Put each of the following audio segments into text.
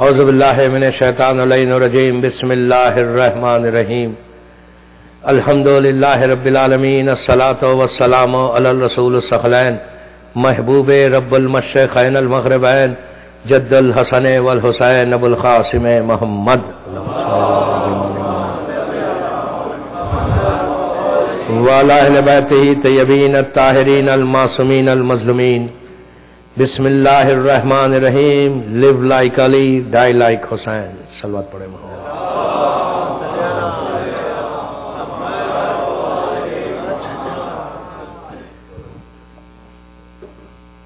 اعوذ باللہ من الشیطان الرجیم بسم اللہ الرحمن الرحیم الحمد للہ رب العالمین الصلاۃ والسلام علی الرسول الثقلین محبوب رب المشرقین المغربین جد الحسن والحسین ابو القاسم محمد وعلی اہل بیتہ طیبین الطاہرین المعصومین المظلومین بسم اللہ الرحمن الرحیم live like علی die like حسین صلوات پڑھے محمد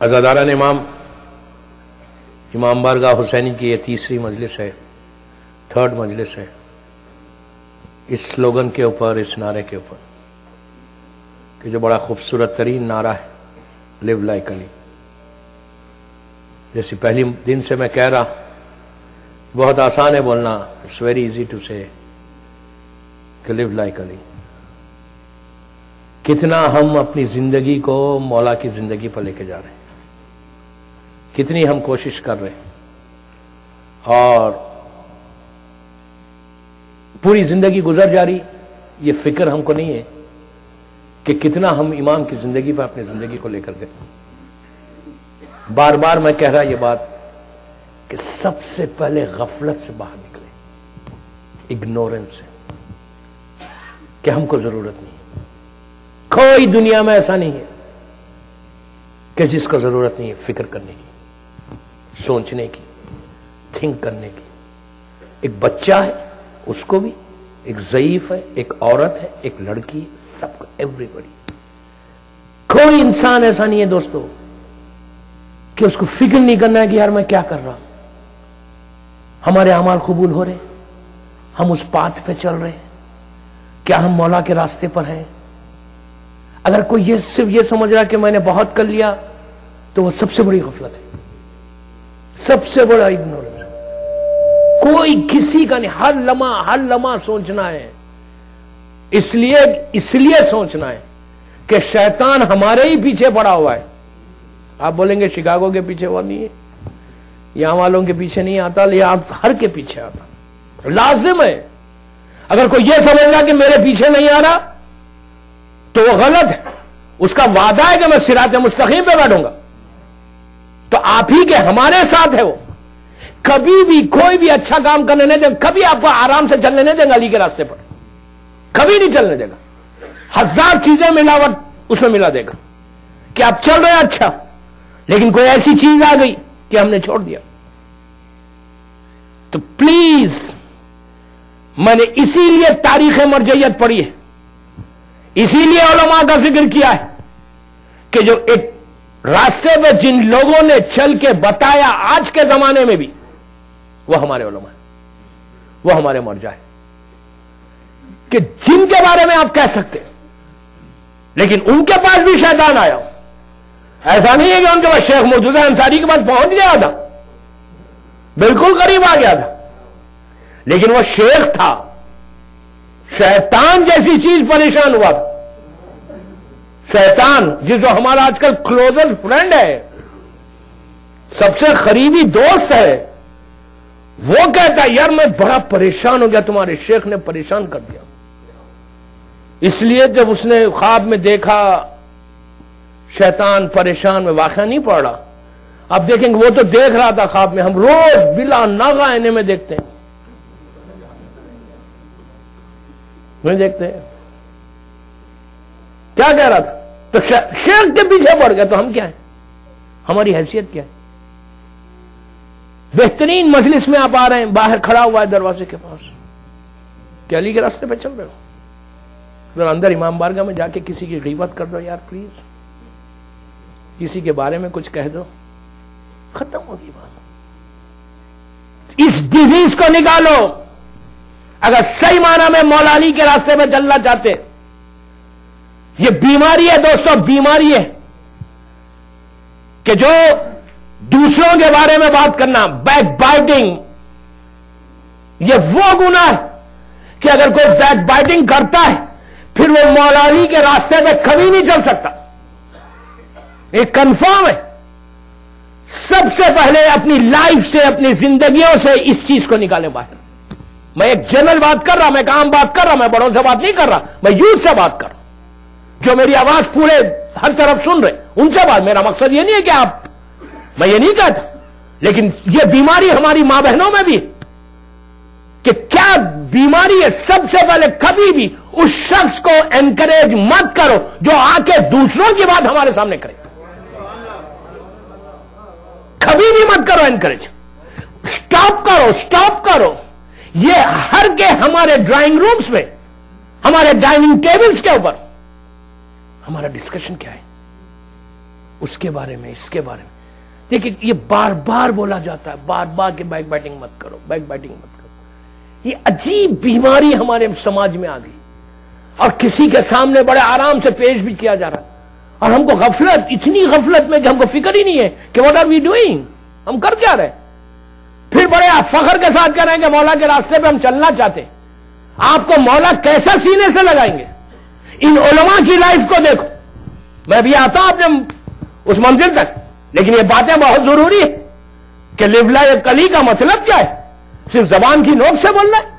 عزاداران امام بارگاہ حسینی کی یہ تیسری مجلس ہے، تھرڈ مجلس ہے اس سلوگن کے اوپر، اس نعرے کے اوپر کہ جو بڑا خوبصورت ترین نعرہ ہے live like علی. جیسے پہلی دن سے میں کہہ رہا، بہت آسان ہے بولنا، اٹس ویری ایزی ٹو سے کہ live like علی. کتنا ہم اپنی زندگی کو مولا کی زندگی پر لے کے جا رہے ہیں، کتنی ہم کوشش کر رہے ہیں اور پوری زندگی گزر جا رہی. یہ فکر ہم کو نہیں ہے کہ کتنا ہم امام کی زندگی پر اپنی زندگی کو لے کر گئے. بار بار میں کہہ رہا یہ بات کہ سب سے پہلے غفلت سے باہر نکلے، اگنورنس سے، کہ ہم کو ضرورت نہیں ہے. کوئی دنیا میں ایسا نہیں ہے کہ جس کو ضرورت نہیں ہے فکر کرنے کی، سوچنے کی، تھنک کرنے کی. ایک بچہ ہے اس کو بھی، ایک ضعیف ہے، ایک عورت ہے، ایک لڑکی ہے، سب کو، ایوری بڈی. کوئی انسان ایسا نہیں ہے دوستو کہ اس کو فکر نہیں کرنا ہے کہ یار میں کیا کر رہا ہوں، ہمارے اعمال قبول ہو رہے، ہم اس پاتھ پہ چل رہے ہیں، کیا ہم مولا کے راستے پر ہیں. اگر کوئی صرف یہ سمجھ رہا کہ میں نے بہت کر لیا تو وہ سب سے بڑی غفلت ہے، سب سے بڑا اگنورنس. کوئی کسی کا نہیں، ہر لمحہ سوچنا ہے. اس لیے سوچنا ہے کہ شیطان ہمارے ہی پیچھے پڑا ہوا ہے. آپ بولیں گے شکاگو کے پیچھے وہ نہیں ہے، یہاں والوں کے پیچھے نہیں آتا، لیکن آپ ہر کے پیچھے آتا. لازم ہے. اگر کوئی یہ سمجھ رہا کہ میرے پیچھے نہیں آ رہا تو وہ غلط ہے. اس کا وعدہ ہے کہ میں صراط مستقیم پہ بیٹھوں گا، تو آپ ہی کے ہمارے ساتھ ہے. وہ کبھی بھی کوئی بھی اچھا کام کرنے نہیں دے گا، کبھی آپ کو آرام سے چلنے نہیں دے گا علی کے راستے پر، کبھی نہیں چلنے دے گا. 1000 چیزیں ملاوٹ اس میں ملا دے گا کہ آپ چل رہے ہیں اچھا، لیکن کوئی ایسی چیز آ گئی کہ ہم نے چھوڑ دیا. تو پلیز، میں نے اسی لیے تاریخ مرجعیت پڑھی ہے، اسی لیے علماء کا ذکر کیا ہے کہ جو ایک راستے پہ جن لوگوں نے چل کے بتایا آج کے زمانے میں بھی، وہ ہمارے علماء ہیں، وہ ہمارے مرجع ہیں، کہ جن کے بارے میں آپ کہہ سکتے ہیں لیکن ان کے پاس بھی شیطان آیا. ایسا نہیں ہے کہ ان کے پاس شیخ مرتضی انصاری کے پاس پہنچ گیا تھا، بالکل قریب آ گیا تھا، لیکن وہ شیخ تھا، شیطان جیسی چیز پریشان ہوا تھا. شیطان جو ہمارا آج کل کلوزر فرینڈ ہے، سب سے قریبی دوست ہے، وہ کہتا ہے یار میں بڑا پریشان ہو گیا، تمہارے شیخ نے پریشان کر دیا. اس لیے جب اس نے خواب میں دیکھا شیطان پریشان، میں واقعہ نہیں پڑھ رہا، آپ دیکھیں گے وہ تو دیکھ رہا تھا خواب میں، ہم روز بلا ناغہ آئینے میں دیکھتے ہیں، نہیں دیکھتے ہیں کیا کہہ رہا تھا. تو شیخ کے پیچھے پڑ گیا، تو ہم کیا ہیں، ہماری حیثیت کیا ہے. بہترین مجلس میں آپ آ رہے ہیں، باہر کھڑا ہوا ہے دروازے کے پاس، کہ علی کے راستے پہ چل رہے ہو، ذرا اندر امام بارگاہ میں جا کے کسی کی غیبت کر دو یار پلیز، کسی کے بارے میں کچھ کہہ دو، ختم ہوگی بات. اس ڈیزیز کو نکالو. اگر صحیح معنی میں مولا علی کے راستے پہ چلنا چاہتے، یہ بیماری ہے دوستو، بیماری ہے کہ جو دوسروں کے بارے میں بات کرنا، بیک بائٹنگ، یہ وہ گناہ ہے کہ اگر کوئی بیک بائٹنگ کرتا ہے پھر وہ مولا علی کے راستے پہ کبھی نہیں چل سکتا. یہ کنفرم ہے سب سے پہلے اپنی لائف سے، اپنی زندگیوں سے اس چیز کو نکالیں باہر. میں ایک جنرل بات کر رہا، میں ایک عام بات کر رہا، میں بڑوں سے بات نہیں کر رہا، میں یوتھ سے بات کر رہا جو میری آواز پورے ہر طرف سن رہے، ان سے بات. میرا مقصد یہ نہیں ہے کہ آپ، میں یہ نہیں کہتا، لیکن یہ بیماری ہماری ماں بہنوں میں بھی کہ کیا بیماری ہے. سب سے پہلے کبھی بھی اس شخص کو انکریج مت کرو جو آ کے دوسروں کی بات ہمارے سامنے کرے. کبھی بھی مت کرو انکریج. سٹاپ کرو، سٹاپ کرو. یہ ہر کے ہمارے ڈرائنگ رومز میں، ہمارے ڈائننگ ٹیبلز کے اوپر ہمارا ڈسکشن کیا ہے، اس کے بارے میں، اس کے بارے میں. دیکھیں یہ بار بار بولا جاتا ہے، بار بار کہ بیک بائٹنگ مت کرو، بیک بائٹنگ مت کرو. یہ عجیب بیماری ہمارے سماج میں آ گئی اور کسی کے سامنے بڑے آرام سے پیش بھی کیا جا رہا ہے. اور ہم کو غفلت، اتنی غفلت میں کہ ہم کو فکر ہی نہیں ہے کہ واٹ آر وی ڈوئنگ، ہم کر کیا رہے. پھر بڑے فخر کے ساتھ کہہ رہے ہیں کہ مولا کے راستے پہ ہم چلنا چاہتے ہیں. آپ کو مولا کیسا سینے سے لگائیں گے؟ ان علماء کی لائف کو دیکھو. میں بھی آتا ہوں اپنے اس منزل تک، لیکن یہ باتیں بہت ضروری ہے کہ لیو لائے کلی کا مطلب کیا ہے؟ صرف زبان کی نوک سے بولنا ہے؟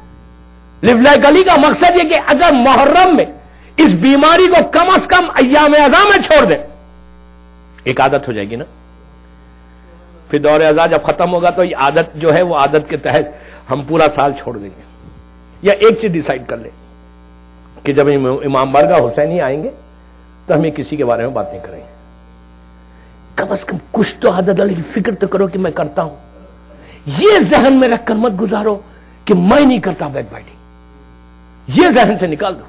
لیو لائے کلی کا مقصد یہ کہ اگر محرم میں اس بیماری کو کم از کم ایام ازا میں چھوڑ دیں، ایک عادت ہو جائے گی نا. پھر دور ازا جب ختم ہوگا تو یہ عادت جو ہے وہ عادت کے تحت ہم پورا سال چھوڑ دیں گے. یا ایک چیز ڈیسائیڈ کر لیں کہ جب امام بارگاہ حسینی آئیں گے تو ہمیں کسی کے بارے میں بات نہیں کریں گے. کم از کم کچھ تو عادت والی فکر تو کرو کہ میں کرتا ہوں. یہ ذہن میں رکھ کر مت گزارو کہ میں نہیں کرتا بیک بائٹنگ. یہ ذہن سے نکال دو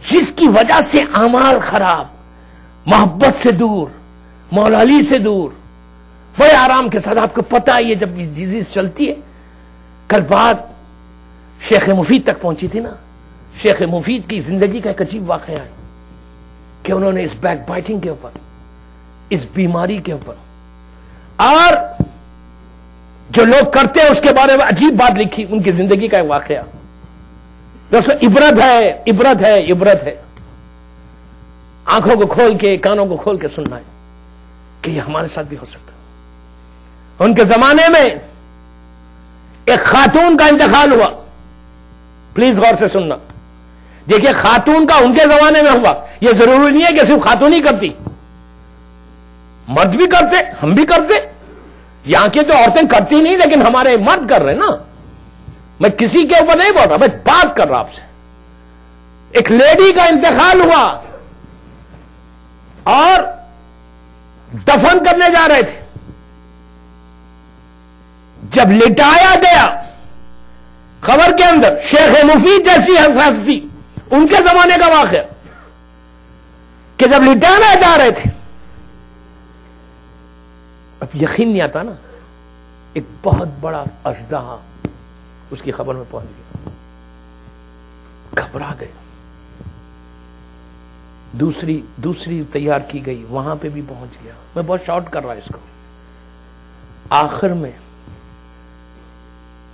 جس کی وجہ سے اعمال خراب، محبت سے دور، مولا علی سے دور، بڑے آرام کے ساتھ. آپ کو پتا ہے یہ جب یہ ڈیزیز چلتی ہے، کل بات شیخ مفید تک پہنچی تھی نا. شیخ مفید کی زندگی کا ایک عجیب واقعہ ہے کہ انہوں نے اس بیک بائٹنگ کے اوپر، اس بیماری کے اوپر، اور جو لوگ کرتے ہیں اس کے بارے میں عجیب بات لکھی. ان کی زندگی کا ایک واقعہ دوستو، عبرت ہے، عبرت ہے، عبرت ہے. آنکھوں کو کھول کے، کانوں کو کھول کے سننا ہے کہ یہ ہمارے ساتھ بھی ہو سکتا ہے. ان کے زمانے میں ایک خاتون کا انتقال ہوا. پلیز غور سے سننا. دیکھیے خاتون کا ان کے زمانے میں ہوا، یہ ضروری نہیں ہے کہ صرف خاتون ہی کرتی، مرد بھی کرتے، ہم بھی کرتے. یہاں کی تو عورتیں کرتی نہیں لیکن ہمارے مرد کر رہے نا. میں کسی کے اوپر نہیں بول رہا، میں بات کر رہا آپ سے. ایک لیڈی کا انتقال ہوا اور دفن کرنے جا رہے تھے. جب لٹایا گیا، خبر کے اندر شیخ مفید جیسی ہستی، ان کے زمانے کا واقعہ کہ جب لٹانا جا رہے تھے، اب یقین نہیں آتا نا، ایک بہت بڑا اژدہا اس کی خبر میں پہنچ گیا. گھبرا گئے. دوسری تیار کی گئی، وہاں پہ بھی پہنچ گیا. میں بہت شارٹ کر رہا اس کو. آخر میں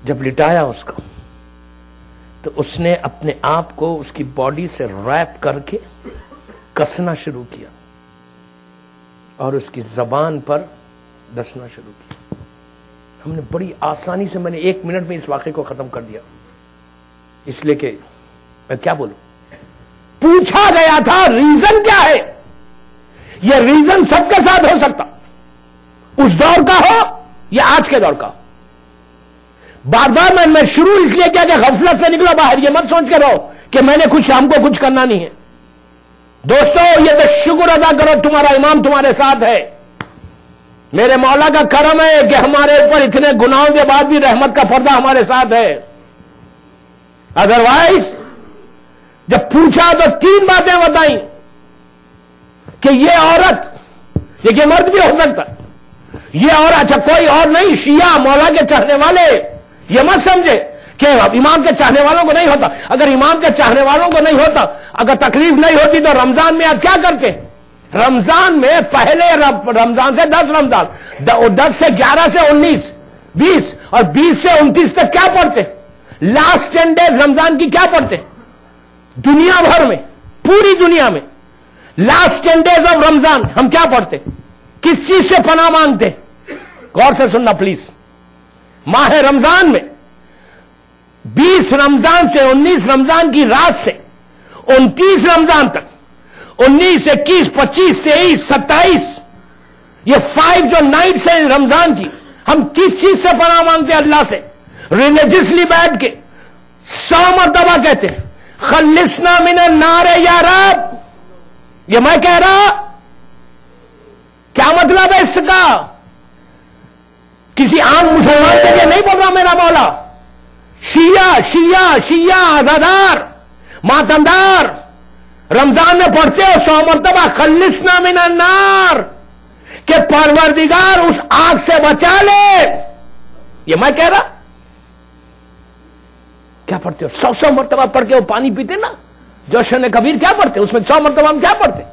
جب لٹایا اس کو تو اس نے اپنے آپ کو اس کی باڈی سے ریپ کر کے کسنا شروع کیا اور اس کی زبان پر ڈسنا شروع کیا. ہم نے بڑی آسانی سے، میں نے 1 منٹ میں اس واقعے کو ختم کر دیا، اس لیے کہ میں کیا بولوں. پوچھا گیا تھا ریزن کیا ہے. یہ ریزن سب کے ساتھ ہو سکتا، اس دور کا ہو یا آج کے دور کا ہو. بار بار میں شروع اس لیے کیا کہ غفلت سے نکلو باہر. یہ مت سوچ کے رہو کہ میں نے ہم کو کچھ کرنا نہیں ہے. دوستو یہ تو شکر ادا کرو تمہارا امام تمہارے ساتھ ہے. میرے مولا کا کرم ہے کہ ہمارے اوپر اتنے گناہوں کے بعد بھی رحمت کا پردہ ہمارے ساتھ ہے. ادروائز جب پوچھا تو 3 باتیں بتائیں کہ یہ عورت، دیکھیے مرد بھی ہو سکتا، یہ اور اچھا کوئی اور نہیں، شیعہ مولا کے چاہنے والے یہ مت سمجھے کہ امام کے چاہنے والوں کو نہیں ہوتا. اگر امام کے چاہنے والوں کو نہیں ہوتا، اگر تکلیف نہیں ہوتی تو رمضان میں آپ کیا کرتے؟ رمضان میں پہلے رمضان سے 10 رمضان، 10 سے 11 سے 19 20 اور 20 سے 29 تک کیا پڑھتے؟ لاسٹ 10 days رمضان کی کیا پڑھتے؟ دنیا بھر میں، پوری دنیا میں لاسٹ 10 days آف رمضان ہم کیا پڑھتے؟ کس چیز سے پناہ مانگتے؟ غور سے سننا پلیز. ماہ رمضان میں 20 رمضان سے 19 رمضان کی رات سے 29 رمضان تک 19 21 25 23 27 یہ 5 جو نائٹس ہیں رمضان کی, ہم کس چیز سے پناہ مانگتے ہیں؟ اللہ سے. ریلیجسلی بیٹھ کے 100 مرتبہ کہتے ہیں خلصنا من النار یا رب. یہ میں کہہ رہا, کیا مطلب ہے اس کا؟ کسی عام مسلمان کے لیے نہیں بول رہا میرا مولا. شیعہ آزادار ماتمدار رمضان میں پڑھتے ہو 100 مرتبہ خلصنا من النار کہ پروردگار اس آگ سے بچا لے. یہ میں کہہ رہا. کیا پڑھتے ہو؟ 100 مرتبہ پڑھ کے وہ پانی پیتے نا جوشن کبیر, کیا پڑھتے اس میں 100 مرتبہ ہم کیا پڑھتے؟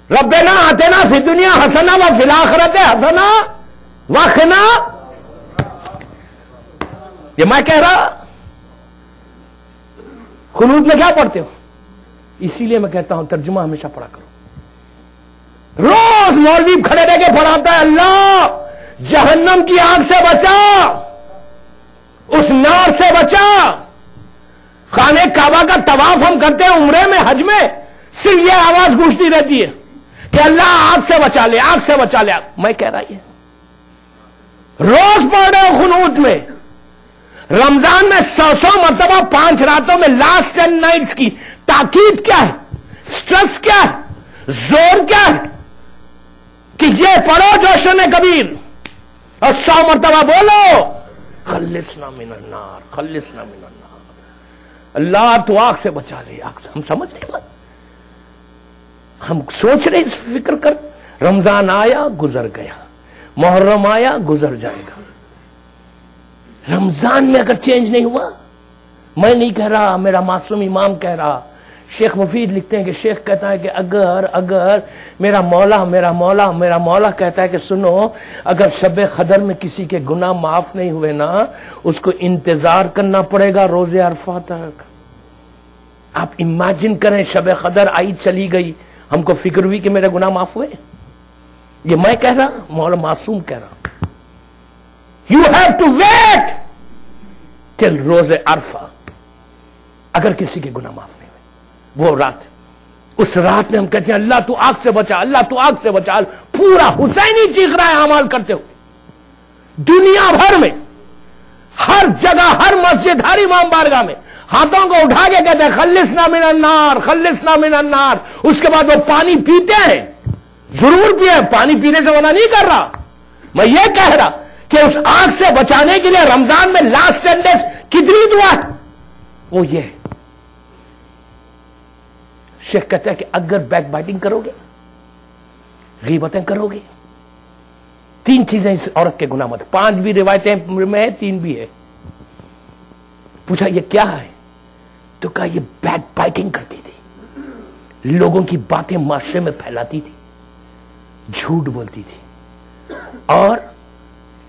ربنا آتنا فی الدنیا حسنہ وفی الآخرۃ حسنہ وقنا. یہ میں کہہ رہا. قنوت میں کیا پڑھتے ہو؟ اسی لیے میں کہتا ہوں ترجمہ ہمیشہ پڑھا کرو. روز مولوی کھڑے رہ کے پڑھاتا ہے اللہ جہنم کی آگ سے بچا, اس نار سے بچا. خانہ کعبہ کا طواف ہم کرتے ہیں عمرے میں حج میں, صرف یہ آواز گونجتی رہتی ہے کہ اللہ آگ سے بچا لے, آگ سے بچا لے. میں کہہ رہا یہ روز پڑھ رہے ہو قنوت میں. رمضان میں 100 مرتبہ 5 راتوں میں لاسٹ 10 نائٹس کی تاکید کیا ہے؟ سٹریس کیا ہے؟ زور کیا ہے؟ کہ یہ پڑھو جوشن کبیر اور 100 مرتبہ بولو خلصنا من النار, خلصنا من النار. اللہ تو آگ سے بچا لے, آگ سے. ہم سمجھ رہے بات, ہم سوچ رہے, اس فکر کر. رمضان آیا گزر گیا, محرم آیا گزر جائے گا. رمضان میں اگر چینج نہیں ہوا, میں نہیں کہہ رہا, میرا معصوم امام کہہ رہا, شیخ مفید لکھتے ہیں کہ شیخ کہتا ہے کہ اگر میرا مولا کہتا ہے کہ سنو, اگر شب قدر میں کسی کے گناہ معاف نہیں ہوئے نا, اس کو انتظار کرنا پڑے گا روز عرفہ تک. آپ امیجن کریں شب قدر آئی چلی گئی, ہم کو فکر ہوئی کہ میرے گناہ معاف ہوئے. یہ میں کہہ رہا, مولا معصوم کہہ رہا. You have to wait till روز عرفہ اگر کسی کے گناہ معاف نہیں ہوئے. وہ رات, اس رات میں ہم کہتے ہیں اللہ تو آگ سے بچا, اللہ تو آگ سے بچا. پورا حسینی چیخ رہا ہے اعمال کرتے ہوئے. دنیا بھر میں ہر جگہ, ہر مسجد, ہر امام بارگاہ میں ہاتھوں کو اٹھا کے کہتے ہیں خلصنا من النار, خلصنا من النار. اس کے بعد وہ پانی پیتے ہیں, ضرور پیے, پانی پینے سے منع نہیں کر رہا. میں یہ کہہ رہا کہ اس آگ سے بچانے کے لیے رمضان میں لاسٹ 10 days کتنی دعا ہے, وہ یہ ہے. شیخ کہتا ہے کہ اگر بیک بائٹنگ کرو گے, غیبتیں کرو گے, 3 چیزیں اس عورت کے گناہ مت. 5 بھی روایتیں میں ہے, 3 بھی ہے. پوچھا یہ کیا ہے, تو کہا یہ بیک بائٹنگ کرتی تھی, لوگوں کی باتیں معاشرے میں پھیلاتی تھی, جھوٹ بولتی تھی, اور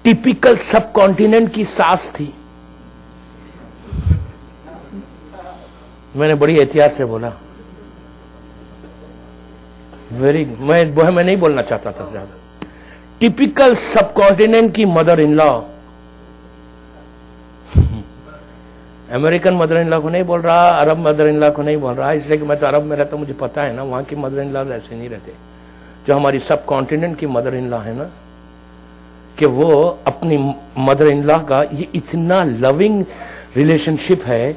ٹیپیکل سب کانٹیننٹ کی ساس تھی. میں نے بڑی احتیاط سے بولا, میں نہیں بولنا چاہتا تھا زیادہ. ٹیپیکل سب کانٹیننٹ کی مدر ان لا, امریکن مدر ان لا کو نہیں بول رہا, عرب مدر ان لا کو نہیں بول رہا, اس لیے کہ میں تو عرب میں رہتا ہوں, مجھے پتا ہے نا وہاں کی مدر ان لاز ایسے نہیں رہتے. جو ہماری سب کانٹیننٹ کی مدر ان لا ہے نا, کہ وہ اپنی مدر ان لا کا یہ اتنا لونگ ریلیشن شپ ہے,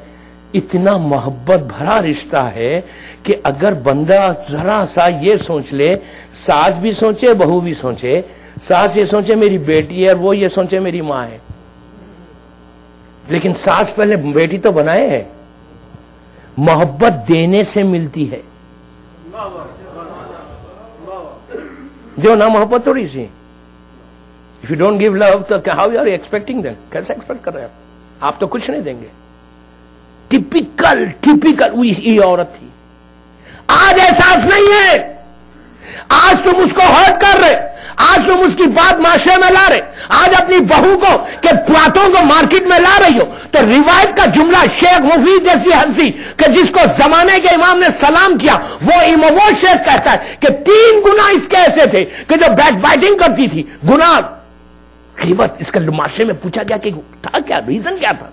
اتنا محبت بھرا رشتہ ہے کہ اگر بندہ ذرا سا یہ سوچ لے, ساس بھی سوچے بہو بھی سوچے, ساس یہ سوچے میری بیٹی ہے اور وہ یہ سوچے میری ماں ہے, لیکن ساس پہلے بیٹی تو بنائے ہے. محبت دینے سے ملتی ہے, جو نہ محبت تھوڑی سی. If you don't give love, تو how you are expecting them? کیسے ایکسپیکٹ کر رہے ہیں آپ تو کچھ نہیں دیں گے. ٹیپیکل یہ عورت تھی. آج احساس نہیں ہے, آج تم اس کو ہرٹ کر رہے, آج تم اس کی بات معاشرے میں لا رہے، آج اپنی بہو کو کہ باتوں کو مارکیٹ میں لا رہی ہو، تو روایت کا جملہ شیخ مفید جیسی ہستی کہ جس کو زمانے کے امام نے سلام کیا، وہ شیخ کہتا ہے کہ 3 گناہ اس کے ایسے تھے کہ جو بیک بائٹنگ کرتی تھی، گناہ غیبت۔ اس کا معاشرے میں پوچھا گیا کہ تھا کیا، ریزن کیا تھا؟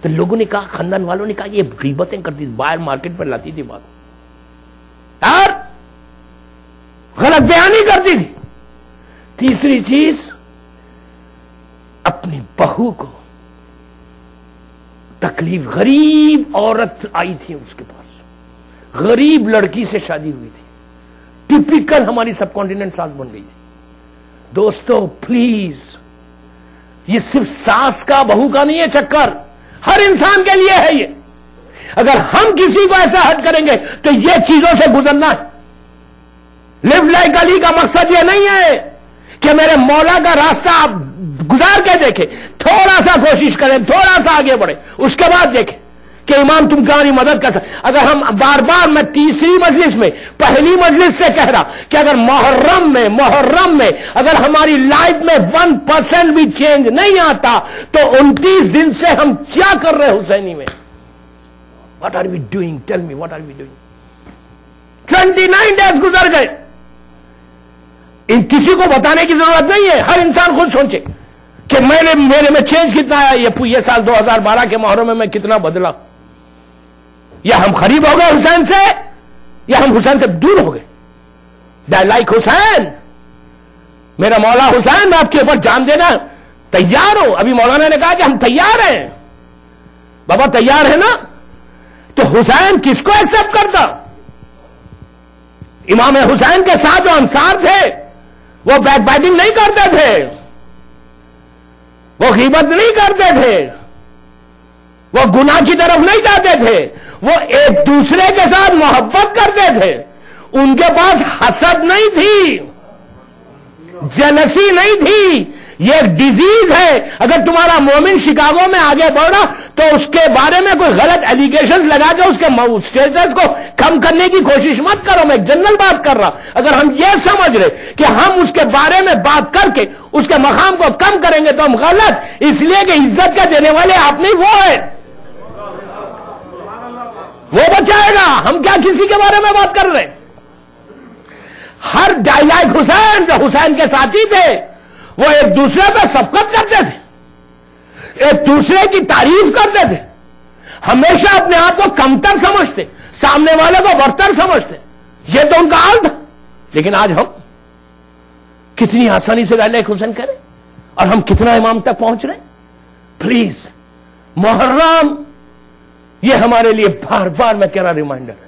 تو لوگوں نے کہا، خاندان والوں نے کہا یہ غیبتیں کرتی تھی، باہر مارکیٹ پر لاتی تھی بات اور غلط بیانی کرتی تھی۔ تیسری چیز، اپنی بہو کو تکلیف، غریب عورت آئی تھی اس کے پاس، غریب لڑکی سے شادی ہوئی تھی، ٹپیکل ہماری سب کانٹیننٹ ساس بن گئی تھی۔ دوستو پلیز، یہ صرف ساس کا بہو کا نہیں ہے چکر، ہر انسان کے لیے ہے یہ۔ اگر ہم کسی کو ایسا ہٹ کریں گے تو یہ چیزوں سے گزرنا ہے۔ لیو لائک علی کا مقصد یہ نہیں ہے کہ میرے مولا کا راستہ آپ گزار کے دیکھیں، تھوڑا سا کوشش کریں، تھوڑا سا آگے بڑھیں، اس کے بعد دیکھیں کہ امام تم کہاں مدد کر سکتے۔ اگر ہم بار بار، میں تیسری مجلس میں، پہلی مجلس سے کہہ رہا کہ اگر محرم میں اگر ہماری لائف میں 1% بھی چینج نہیں آتا تو 29 دن سے ہم کیا کر رہے حسینی میں؟ What are we doing? Tell me, what are we doing? 29 days گزر گئے، ان کسی کو بتانے کی ضرورت نہیں ہے، ہر انسان خود سوچے کہ میرے میں چینج کتنا آیا، یہ سال 2012 کے محرم میں کتنا بدلا، یا ہم قریب ہو گئے حسین سے یا ہم حسین سے دور ہو گئے۔ ڈائی لائک حسین، میرا مولا حسین، میں آپ کے اوپر جان دینا تیار ہوں۔ ابھی مولانا نے کہا کہ ہم تیار ہیں، بابا تیار ہے نا؟ تو حسین کس کو ایکسپٹ کرتا؟ امام حسین کے ساتھ جو انصار تھے وہ بیک بائٹنگ نہیں کرتے تھے، وہ غیبت نہیں کرتے تھے، وہ گناہ کی طرف نہیں جاتے تھے، وہ ایک دوسرے کے ساتھ محبت کرتے تھے، ان کے پاس حسد نہیں تھی، جلسی نہیں تھی۔ یہ ایک ڈیزیز ہے، اگر تمہارا مومن شکاگو میں آگے بڑھ رہا تو اس کے بارے میں کوئی غلط ایلیگیشنز لگا کے اس کے اسٹیٹس کو کم کرنے کی کوشش مت کرو۔ میں ایک جنرل بات کر رہا، اگر ہم یہ سمجھ رہے کہ ہم اس کے بارے میں بات کر کے اس کے مقام کو کم کریں گے تو ہم غلط، اس لیے کہ عزت کا دینے والے آپ نہیں، وہ ہے، وہ بچائے گا۔ ہم کیا کسی کے بارے میں بات کر رہے ہیں؟ ہر ڈائلائک حسین جو حسین کے ساتھی تھے وہ ایک دوسرے پہ سبقت کرتے تھے، ایک دوسرے کی تعریف کرتے تھے، ہمیشہ اپنے آپ کو کمتر سمجھتے، سامنے والے کو برتر سمجھتے، یہ تو ان کا حال تھا۔ لیکن آج ہم کتنی آسانی سے ڈائلائک حسین کریں اور ہم کتنا امام تک پہنچ رہے ہیں۔ پلیز، محرم یہ ہمارے لیے بار بار میں کہہ رہا ریمائنڈر ہے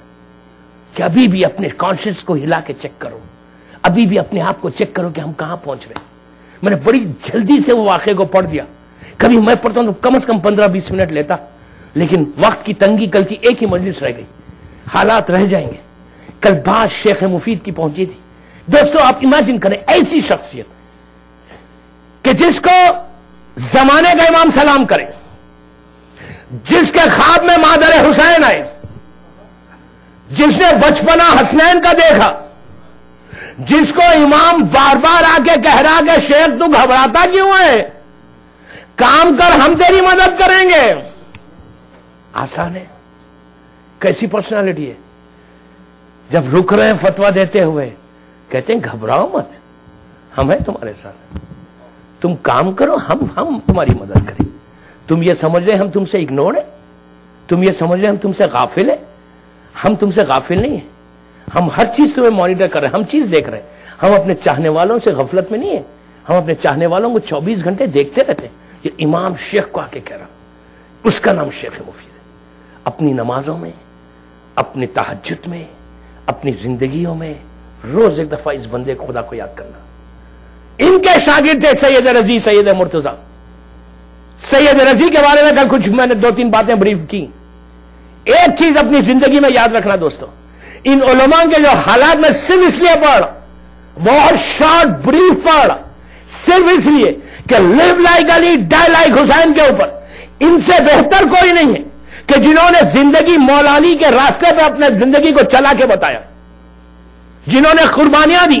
کہ ابھی بھی اپنے کانشیس کو ہلا کے چیک کرو، ابھی بھی اپنے آپ کو چیک کرو کہ ہم کہاں پہنچ رہے ہیں۔ میں نے بڑی جلدی سے وہ واقعے کو پڑھ دیا، کبھی میں پڑھتا ہوں تو کم از کم 15-20 منٹ لیتا، لیکن وقت کی تنگی، کل کی ایک ہی مجلس رہ گئی، حالات رہ جائیں گے۔ کل بات شیخ مفید کی پہنچی تھی۔ دوستو آپ امیجن کریں ایسی شخصیت کہ جس کو زمانے کا امام سلام کرے، جس کے خواب میں مادر حسین آئے، جس نے بچپنا حسنین کا دیکھا، جس کو امام بار بار آ کے کہہ رہا کہ شیخ تو گھبراتا کیوں ہے، کام کر ہم تیری مدد کریں گے۔ آسان ہے؟ کیسی پرسنالٹی ہے؟ جب رک رہے ہیں فتویٰ دیتے ہوئے کہتے ہیں گھبراؤ مت، ہم ہیں تمہارے ساتھ، تم کام کرو، ہم تمہاری مدد کریں۔ تم یہ سمجھ رہے ہم تم سے اگنور ہیں، تم یہ سمجھ رہے ہم تم سے غافل ہیں؟ ہم تم سے غافل نہیں ہیں، ہم ہر چیز تمہیں مانیٹر کر رہے ہیں، ہم چیز دیکھ رہے ہیں۔ ہم اپنے چاہنے والوں سے غفلت میں نہیں ہیں، ہم اپنے چاہنے والوں کو 24 گھنٹے دیکھتے رہتے ہیں۔ یہ امام شیخ کو آ کے کہہ رہا، اس کا نام شیخ مفید ہے۔ اپنی نمازوں میں، اپنی تہجد میں، اپنی زندگیوں میں روز ایک دفعہ اس بندے کو، خدا کو یاد کرنا۔ ان کے شاگرد تھے سید رضی، سید مرتضیٰ۔ سید رضی کے بارے میں کل کچھ میں نے 2-3 باتیں بریف کی۔ ایک چیز اپنی زندگی میں یاد رکھنا دوستو، ان علماء کے جو حالات میں صرف اس لیے پڑھ، بہت شارٹ بریف پڑھ، صرف اس لیے کہ لیو لائک علی ڈائی لائک حسین کے اوپر ان سے بہتر کوئی نہیں ہے کہ جنہوں نے زندگی مولا علی کے راستے پہ اپنے زندگی کو چلا کے بتایا، جنہوں نے قربانیاں دی،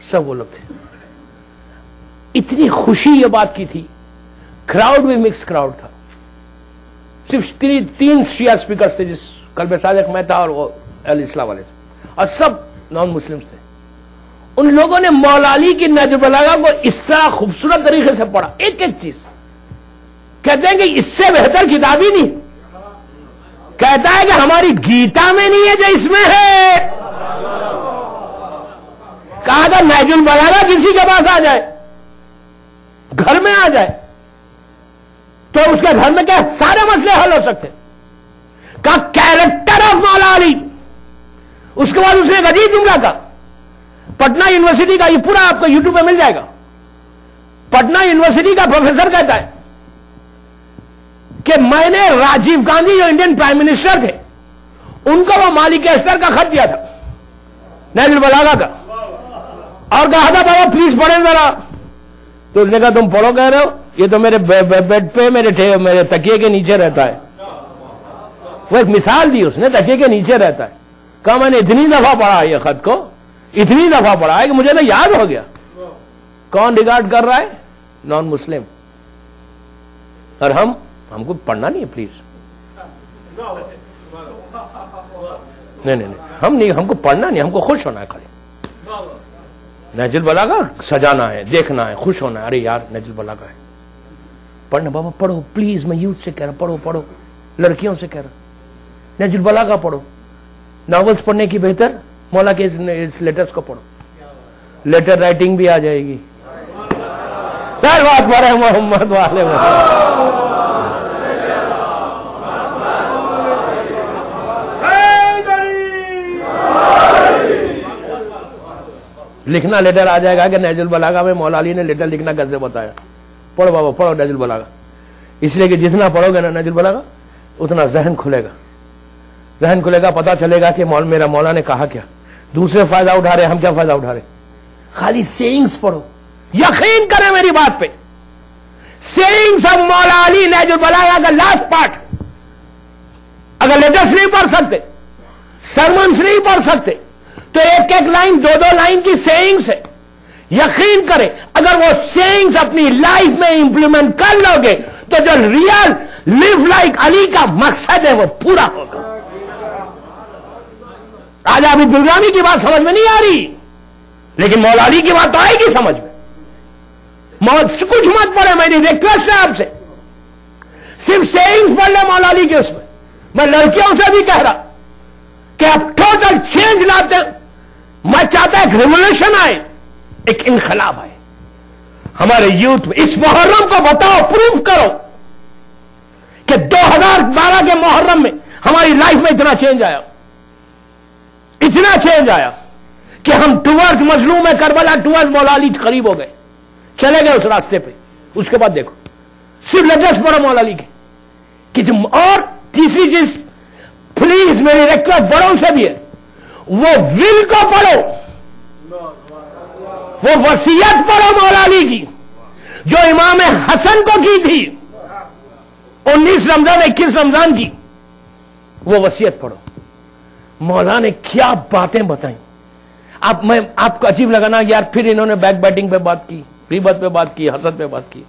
سب وہ لوگ تھے. اتنی خوشی یہ بات کی تھی. کراؤڈ بھی مکس کراؤڈ تھا. صرف 3 شیعہ اسپیکرز تھے، جس قلب صادق میں تھا اور وہ علیہ السلام والے تھے، اور سب نان مسلمز تھے. ان لوگوں نے مولا علی کی نہج البلاغہ کو اس طرح خوبصورت طریقے سے پڑھا، ایک ایک چیز. کہتے ہیں کہ اس سے بہتر کتاب ہی نہیں. کہتا ہے کہ ہماری گیتا میں نہیں ہے جو اس میں ہے. کہا تھا نہج البلاغہ کسی کے پاس آ جائے، گھر میں آ جائے تو اس کے گھر میں کیا سارے مسئلے حل ہو سکتے. کہا کیریکٹر آف مولا علی. اس کے بعد اس نے ایک عجیب جملہ کہا، پٹنہ یونیورسٹی کا، یہ پورا آپ کو یوٹیوب پہ مل جائے گا. پٹنہ یونیورسٹی کا پروفیسر کہتا ہے کہ میں نے راجیو گاندھی جو انڈین پرائم منسٹر تھے ان کو وہ مالک اشتر کا خط دیا تھا نہج البلاغہ کا، اور کہا تھا بابا پلیز پڑھیں ذرا. تو اس نے کہا تم پڑھو کہہ رہے ہو، یہ تو میرے بیڈ پہ میرے تکیے کے نیچے رہتا ہے. وہ ایک مثال دی اس نے، تکیے کے نیچے رہتا ہے. کہا میں نے اتنی دفعہ پڑھا یہ خط کو، اتنی دفعہ پڑھا ہے کہ مجھے تو یاد ہو گیا. کون ریگارڈ کر رہا ہے؟ نان مسلم. اور ہم کو پڑھنا نہیں ہے پلیز. نہیں ہم کو پڑھنا نہیں، ہم کو خوش ہونا ہے خالی. نہج البلاغہ سجانا ہے، دیکھنا ہے، خوش ہونا ہے. ارے یار نہج البلاغہ ہے، پڑھنا بابا پڑھو پلیز. میں یوتھ سے کہہ رہا ہوں پڑھو، لڑکیوں سے کہہ رہا ہوں نہج البلاغہ پڑھو. ناولز پڑھنے کی بہتر مولا کے اس لیٹرز کو پڑھو. لیٹر رائٹنگ بھی آ جائے گی. سر بات پڑھے محمد والے لکھنا لیٹر آ جائے گا کہ نہج البلاغہ میں مولا علی نے لیٹر لکھنا کیسے بتایا. پڑھو بابا پڑھو نہج البلاغہ. اس لیے کہ جتنا پڑھو گے نا نہج البلاغہ اتنا ذہن کھلے گا. ذہن کھلے گا، پتا چلے گا کہ میرا مولا نے کہا کیا. دوسرے فائدہ اٹھا رہے، ہم کیا فائدہ اٹھا رہے. خالی سیئنگز پڑھو. یقین کریں میری بات پہ، سیئنگز آف مولا علی نہج البلاغہ کا لاسٹ پارٹ. اگر لیٹرز نہیں پڑھ سکتے، سرمنز نہیں پڑھ سکتے، تو ایک ایک لائن 2 لائن کی سیئنگز ہے. یقین کریں اگر وہ سیئنگز اپنی لائف میں امپلیمنٹ کر لو گے تو جو ریئل لیو لائک علی کا مقصد ہے وہ پورا ہوگا. آج ابھی بلرامی کی بات سمجھ میں نہیں آ رہی، لیکن مولا علی کی بات تو آئے گی سمجھ میں. کچھ مت پڑھے، میری ریکویسٹ ہے آپ سے، صرف سیئنگز پڑھ لیں مولا علی کے. اس میں میں لڑکیوں سے بھی کہہ رہا کہ آپ ٹوٹل چینج لاتے ہیں. میں چاہتا ایک ریولیوشن آئے، ایک انقلاب آئے ہمارے یوتھ میں. اس محرم کو بتاؤ، پروف کرو کہ 2012 کے محرم میں ہماری لائف میں اتنا چینج آیا، اتنا چینج آیا کہ ہم ٹورڈز مظلوم کربلا، ٹورڈز مولا علی قریب ہو گئے، چلے گئے اس راستے پہ. اس کے بعد دیکھو صرف لیٹرز پڑھو مولا علی کی. اور تیسری چیز پلیز میری ریکویسٹ بڑوں سے بھی ہے، وہ ول کو پڑھو، وہ وصیت پڑھو مولا علی کی جو امام حسن کو کی تھی 19 رمضان 21 رمضان کی. وہ وصیت پڑھو. مولا نے کیا باتیں بتائیں. آپ کو عجیب لگا نا یار، پھر انہوں نے بیک بیٹنگ پہ بات کی، غیبت پہ بات کی، حسد پہ بات کی.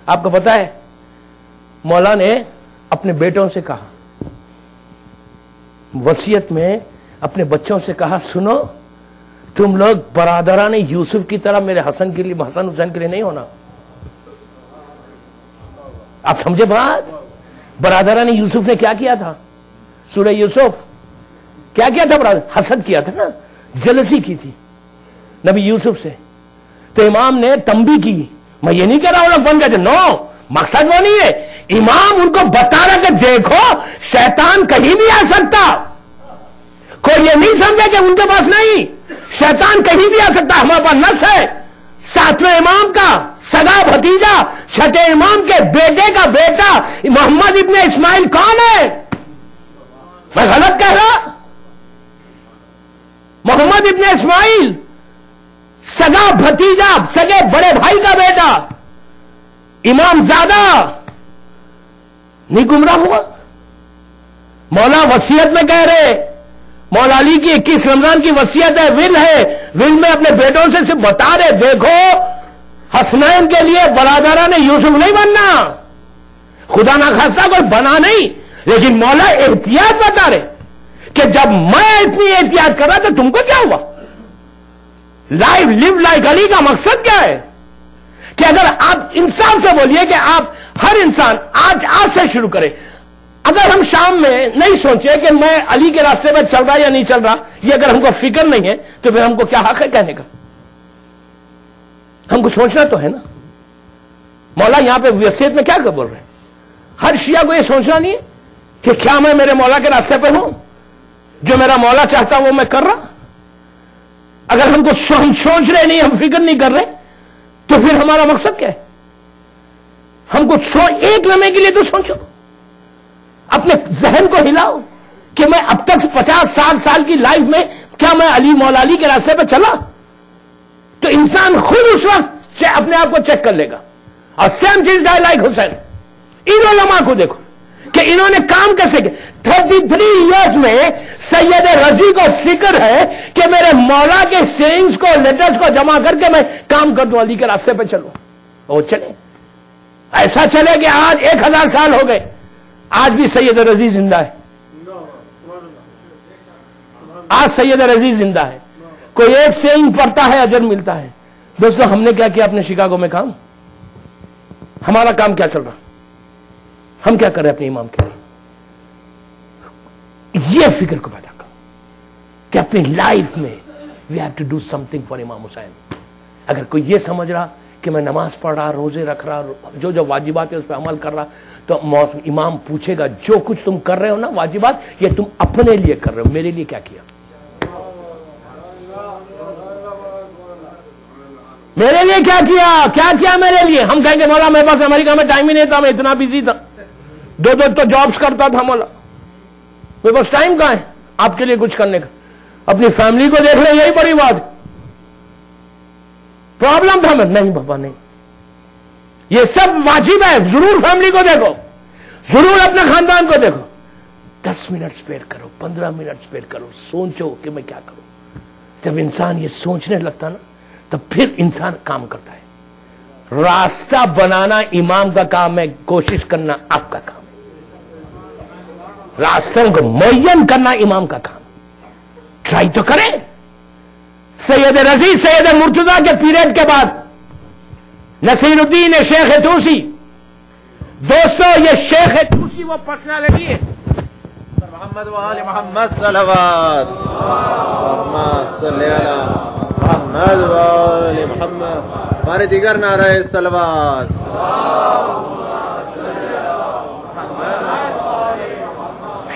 آپ کو پتا ہے مولا نے اپنے بیٹوں سے کہا، وصیت میں اپنے بچوں سے کہا، سنو تم لوگ برادران یوسف کی طرح میرے حسن کے لیے، حسن حسین کے لیے نہیں ہونا. آپ سمجھے بات؟ برادران یوسف نے کیا کیا تھا؟ سورہ یوسف کیا کیا تھا؟ برادر حسد کیا تھا نا، جلسی کی تھی نبی یوسف سے. تو امام نے تنبیہ کی. میں یہ نہیں کہہ رہا ہوں لوگ بن گئے تھے، نو، مقصد وہ نہیں ہے. امام ان کو بتا رہا کہ دیکھو شیطان کہیں بھی آ سکتا. کوئی یہ نہیں سمجھے کہ ان کے پاس نہیں، شیطان کہیں بھی آ سکتا. ہمارے پاس نص ہے، 7ویں امام کا سگا بھتیجا، 6ٹھے امام کے بیٹے کا بیٹا محمد ابن اسماعیل کون ہے؟ میں غلط کہہ رہا؟ محمد ابن اسماعیل سگا بھتیجا، سگے بڑے بھائی کا بیٹا، امام زادہ نہیں گمراہ ہوا. مولا وصیت میں کہہ رہے، مولا علی کی 21 رمضان کی وصیت ہے، ول ہے، ول میں اپنے بیٹوں سے صرف بتا رہے دیکھو حسنین کے لیے برادران یوسف نہیں بننا، خدا نہ خواستہ کوئی بنا نہیں، لیکن مولا احتیاط بتا رہے کہ جب میں اتنی احتیاط کر رہا تو تم کو کیا ہوا؟ لائف لیو لائک علی کا مقصد کیا ہے؟ کہ اگر آپ انسان سے بولیے کہ آپ ہر انسان آج سے شروع کرے، اگر ہم شام میں نہیں سوچے کہ میں علی کے راستے میں چل رہا یا نہیں چل رہا، یہ اگر ہم کو فکر نہیں ہے تو پھر ہم کو کیا حق ہے کہنے کا؟ ہم کو سوچنا تو ہے نا۔ مولا یہاں پہ وصیت میں کیا بول رہے ہیں؟ ہر شیعہ کو یہ سوچنا نہیں ہے کہ کیا میں میرے مولا کے راستے پہ ہوں، جو میرا مولا چاہتا وہ میں کر رہا؟ اگر ہم سوچ رہے نہیں، ہم فکر نہیں کر رہے تو پھر ہمارا مقصد کیا ہے؟ ہم کو ایک لمحے کے لیے تو سوچو، اپنے ذہن کو ہلاؤ کہ میں اب تک 50-60 سال کی لائف میں کیا میں علی مولا علی کے راستے پہ چلا؟ تو انسان خود اس وقت اپنے آپ کو چیک کر لے گا۔ اور سیم چیز لائک حسین، ان علماء کو دیکھو کہ انہوں نے کام کیسے کیا۔ 33 ایئرز میں سید رضی کو فکر ہے کہ میرے مولا کے سینگز کو لیٹرز کو جمع کر کے میں کام کر دوں، علی کے راستے پہ چلوں، اور چلے ایسا چلے کہ آج 1000 سال ہو گئے، آج بھی سید رضی زندہ ہے، آج سید رضی زندہ ہے، کوئی ایک سینگ پڑھتا ہے اجر ملتا ہے۔ دوستو ہم نے کیا کیا اپنے شکاگو میں کام؟ ہمارا کام کیا چل رہا؟ ہم کیا کر رہے اپنے امام کے لیے؟ یہ فکر کو پیدا کرو کہ اپنی لائف میں we have to do something for Imam Hussain. اگر کوئی یہ سمجھ رہا کہ میں نماز پڑھ رہا، روزے رکھ رہا، جو واجبات ہے اس پہ عمل کر رہا، تو امام پوچھے گا جو کچھ تم کر رہے ہو نا واجبات، یہ تم اپنے لیے کر رہے ہو، میرے لیے کیا کیا؟ میرے لیے کیا کیا؟ کیا کیا میرے لیے؟ ہم کہیں گے مولا میرے پاس امریکہ میں ٹائم ہی نہیں تھا، میں اتنا بزی تھا، دو تو جابس کرتا تھا، مولا میرے پاس ٹائم کہاں ہے آپ کے لیے کچھ کرنے کا؟ اپنی فیملی کو دیکھ لیں، یہی بڑی بات۔ پرابلم تھا میں نہیں بابا نہیں، یہ سب واجب ہے، ضرور فیملی کو دیکھو، ضرور اپنے خاندان کو دیکھو، 10 منٹ اسپیئر کرو، 15 منٹ اسپیئر کرو، سوچو کہ میں کیا کروں۔ جب انسان یہ سوچنے لگتا نا تو پھر انسان کام کرتا ہے۔ راستہ بنانا امام کا کام ہے، کوشش کرنا آپ کا کام ہے، راستوں کو معین کرنا امام کا کام۔ ٹرائی تو کریں۔ سید رضی سید مرتضیٰ کے پیریڈ کے بعد نصیر الدین شیخ توسی، دوستو یہ شیخ توسی وہ پرسنالٹی ہے۔ محمد وآل محمد صلوات، اللہم صلی علی محمد وآل محمد، ہمارے دیگر نعرہ صلوات۔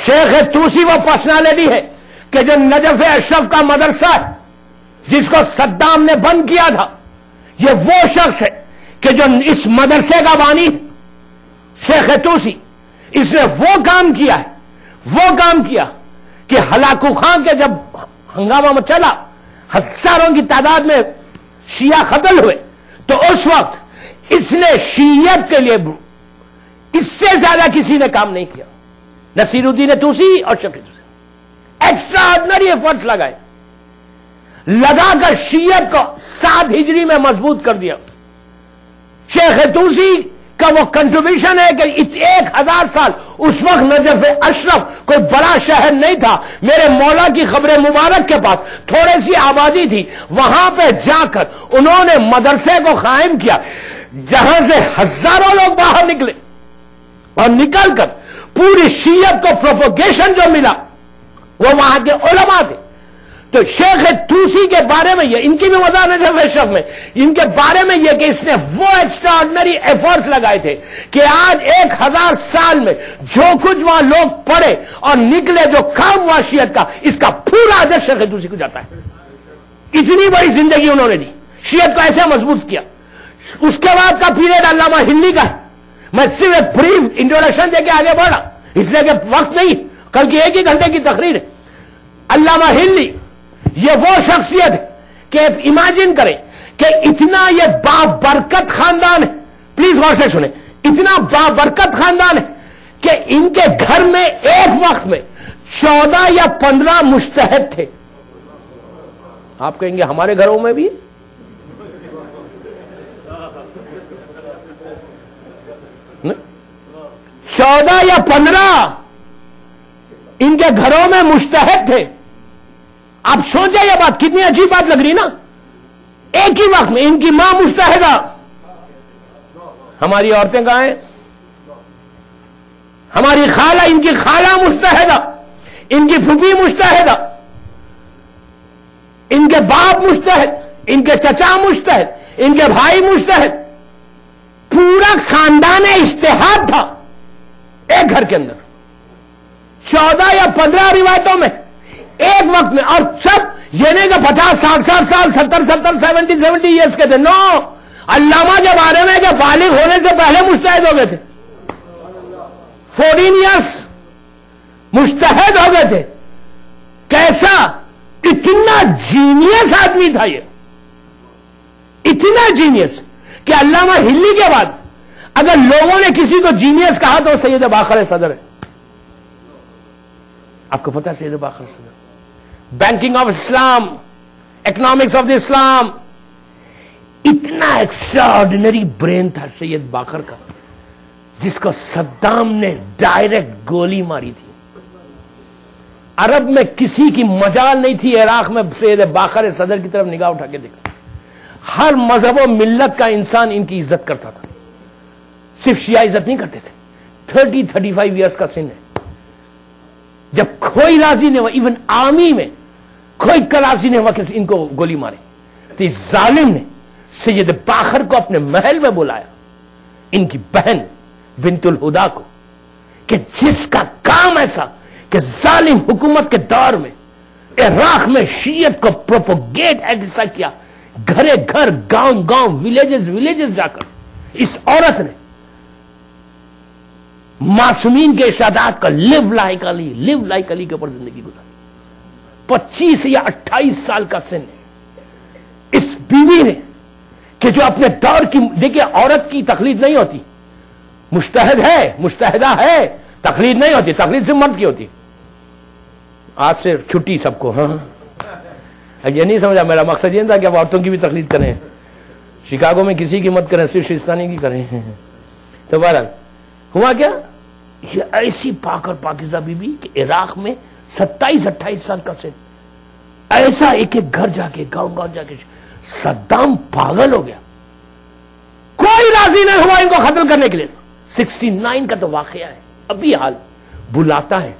شیخ توسی وہ پرسنالٹی ہے کہ جو نجف اشرف کا مدرسہ ہے جس کو صدام نے بند کیا تھا، یہ وہ شخص ہے کہ جو اس مدرسے کا بانی ہے، شیخ توسی۔ اس نے وہ کام کیا ہے، وہ کام کیا کہ ہلاکو خان کے جب ہنگامہ چلا، ہزاروں کی تعداد میں شیعہ قتل ہوئے، تو اس وقت اس نے شیعیت کے لیے اس سے زیادہ کسی نے کام نہیں کیا۔ نصیر الدین توسی اور شیخ توسی ایکسٹرا آرڈنری ایفرٹس لگا کر شیعت کو 7 ہجری میں مضبوط کر دیا۔ شیخ توسی کا وہ کنٹریبیوشن ہے کہ 1000 سال اس وقت نجف اشرف کوئی بڑا شہر نہیں تھا، میرے مولا کی قبر مبارک کے پاس تھوڑی سی آبادی تھی، وہاں پہ جا کر انہوں نے مدرسے کو قائم کیا، جہاں سے ہزاروں لوگ باہر نکلے، اور نکل کر پوری شیعت کو پروپوگیشن جو ملا وہ وہاں کے علماء تھے۔ تو شیخ توسی کے بارے میں یہ، ان کی بھی وضاحت نجف اشرف میں، ان کے بارے میں یہ کہ اس نے وہ ایکسٹرا آرڈنری ایفرٹس لگائے تھے کہ آج 1000 سال میں جو کچھ وہاں لوگ پڑھے اور نکلے، جو کام ہوا شیعت کا، اس کا پورا اجر شیخ توسی کو جاتا ہے۔ اتنی بڑی زندگی انہوں نے دی، شیعت کو ایسے مضبوط کیا۔ اس کے بعد کا پیریڈ علامہ ہندی کا ہے۔ میں صرف ایک بریف انٹروڈکشن دے کے آگے بڑھا، اس لیے کہ وقت نہیں، کل کی 1 ہی گھنٹے کی تقریر ہے۔ علامہ ہندی یہ وہ شخصیت ہے کہ امیجن کریں کہ اتنا یہ بابرکت خاندان ہے، پلیز غور سے سنیں، اتنا بابرکت خاندان ہے کہ ان کے گھر میں ایک وقت میں 14 یا 15 مجتہد تھے، آپ کہیں گے ہمارے گھروں میں بھی 14 یا 15 ان کے گھروں میں مجتہد تھے. آپ سوچیں یہ بات کتنی عجیب بات لگ رہی نا. ایک ہی وقت میں ان کی ماں مجتہدہ, ہماری عورتیں کہاں ہیں؟ ہماری خالہ, ان کی خالہ مجتہدہ, ان کی پھوپھی مجتہدہ, ان کے باپ مجتہد, ان کے چچا مجتہد, ان کے بھائی مجتہد. پورا خاندان اجتہاد تھا ایک گھر کے اندر. 14 یا 15 روایتوں میں ایک وقت میں, اور سب یہ نہیں کہ 50-60 سال 70 ایئرس کے تھے. نو, علامہ کے بارے میں کہ بالغ ہونے سے پہلے مجتہد ہو گئے تھے. 14 ایئرس مجتہد ہو گئے تھے. کیسا, اتنا جینیس آدمی تھا یہ, اتنا جینیس کہ علامہ ہلی کے بعد اگر لوگوں نے کسی کو جینیس کہا تو سید باقر صدر ہے. آپ کو پتا ہے Syed Baqir Sadr, banking of Islam, economics of the Islam, اتنا ایکسٹرا آرڈینری برین تھا سید باقر کا, جس کو صدام نے ڈائریکٹ گولی ماری تھی. عرب میں کسی کی مجال نہیں تھی عراق میں سید باقر صدر کی طرف نگاہ اٹھا کے دیکھتا. ہر مذہب و ملت کا انسان ان کی عزت کرتا تھا, صرف شیعہ عزت نہیں کرتے تھے. 30-35 ایئرس کا سن ہے. جب کوئی راضی نہیں ہوا, ایون آرمی میں کوئی راضی نہیں ہوا کہ ان کو گولی مارے, تو اس ظالم نے سید باقر کو اپنے محل میں بلایا, ان کی بہن بنت الہدا کو, کہ جس کا کام ایسا کہ ظالم حکومت کے دور میں عراق میں شیعت کو پروپوگیٹ ایسا کیا, گھرے گھر, گاؤں گاؤں, ولیجز جا کر اس عورت نے معصومین کے ارشادات کا لیو لائک علی کے اوپر زندگی گزاری. 25 یا 28 سال کا سن ہے اس بیوی نے, کہ جو اپنے دور کی, دیکھیے عورت کی تقلید نہیں ہوتی, مجتہد ہے, مجتہدہ ہے, تقلید نہیں ہوتی, تقلید سے مرد کی ہوتی. آج سے چھٹی سب کو. ہاں, یہ نہیں سمجھا, میرا مقصد یہ تھا کہ اب عورتوں کی بھی تقلید کریں, شکاگو میں کسی کی مت کریں, صرف شیستانی کی کریں. تو بہرحال ہوا کیا, یہ ایسی پاک اور پاکیزہ بی بی کہ عراق میں 27-28 سال کا سن, ایسا ایک ایک گھر جا کے, گاؤں گاؤں جا کے. صدام پاگل ہو گیا, کوئی راضی نہیں ہوا ان کو قتل کرنے کے لیے. 69 کا تو واقعہ ہے, ابھی حال. بلاتا ہے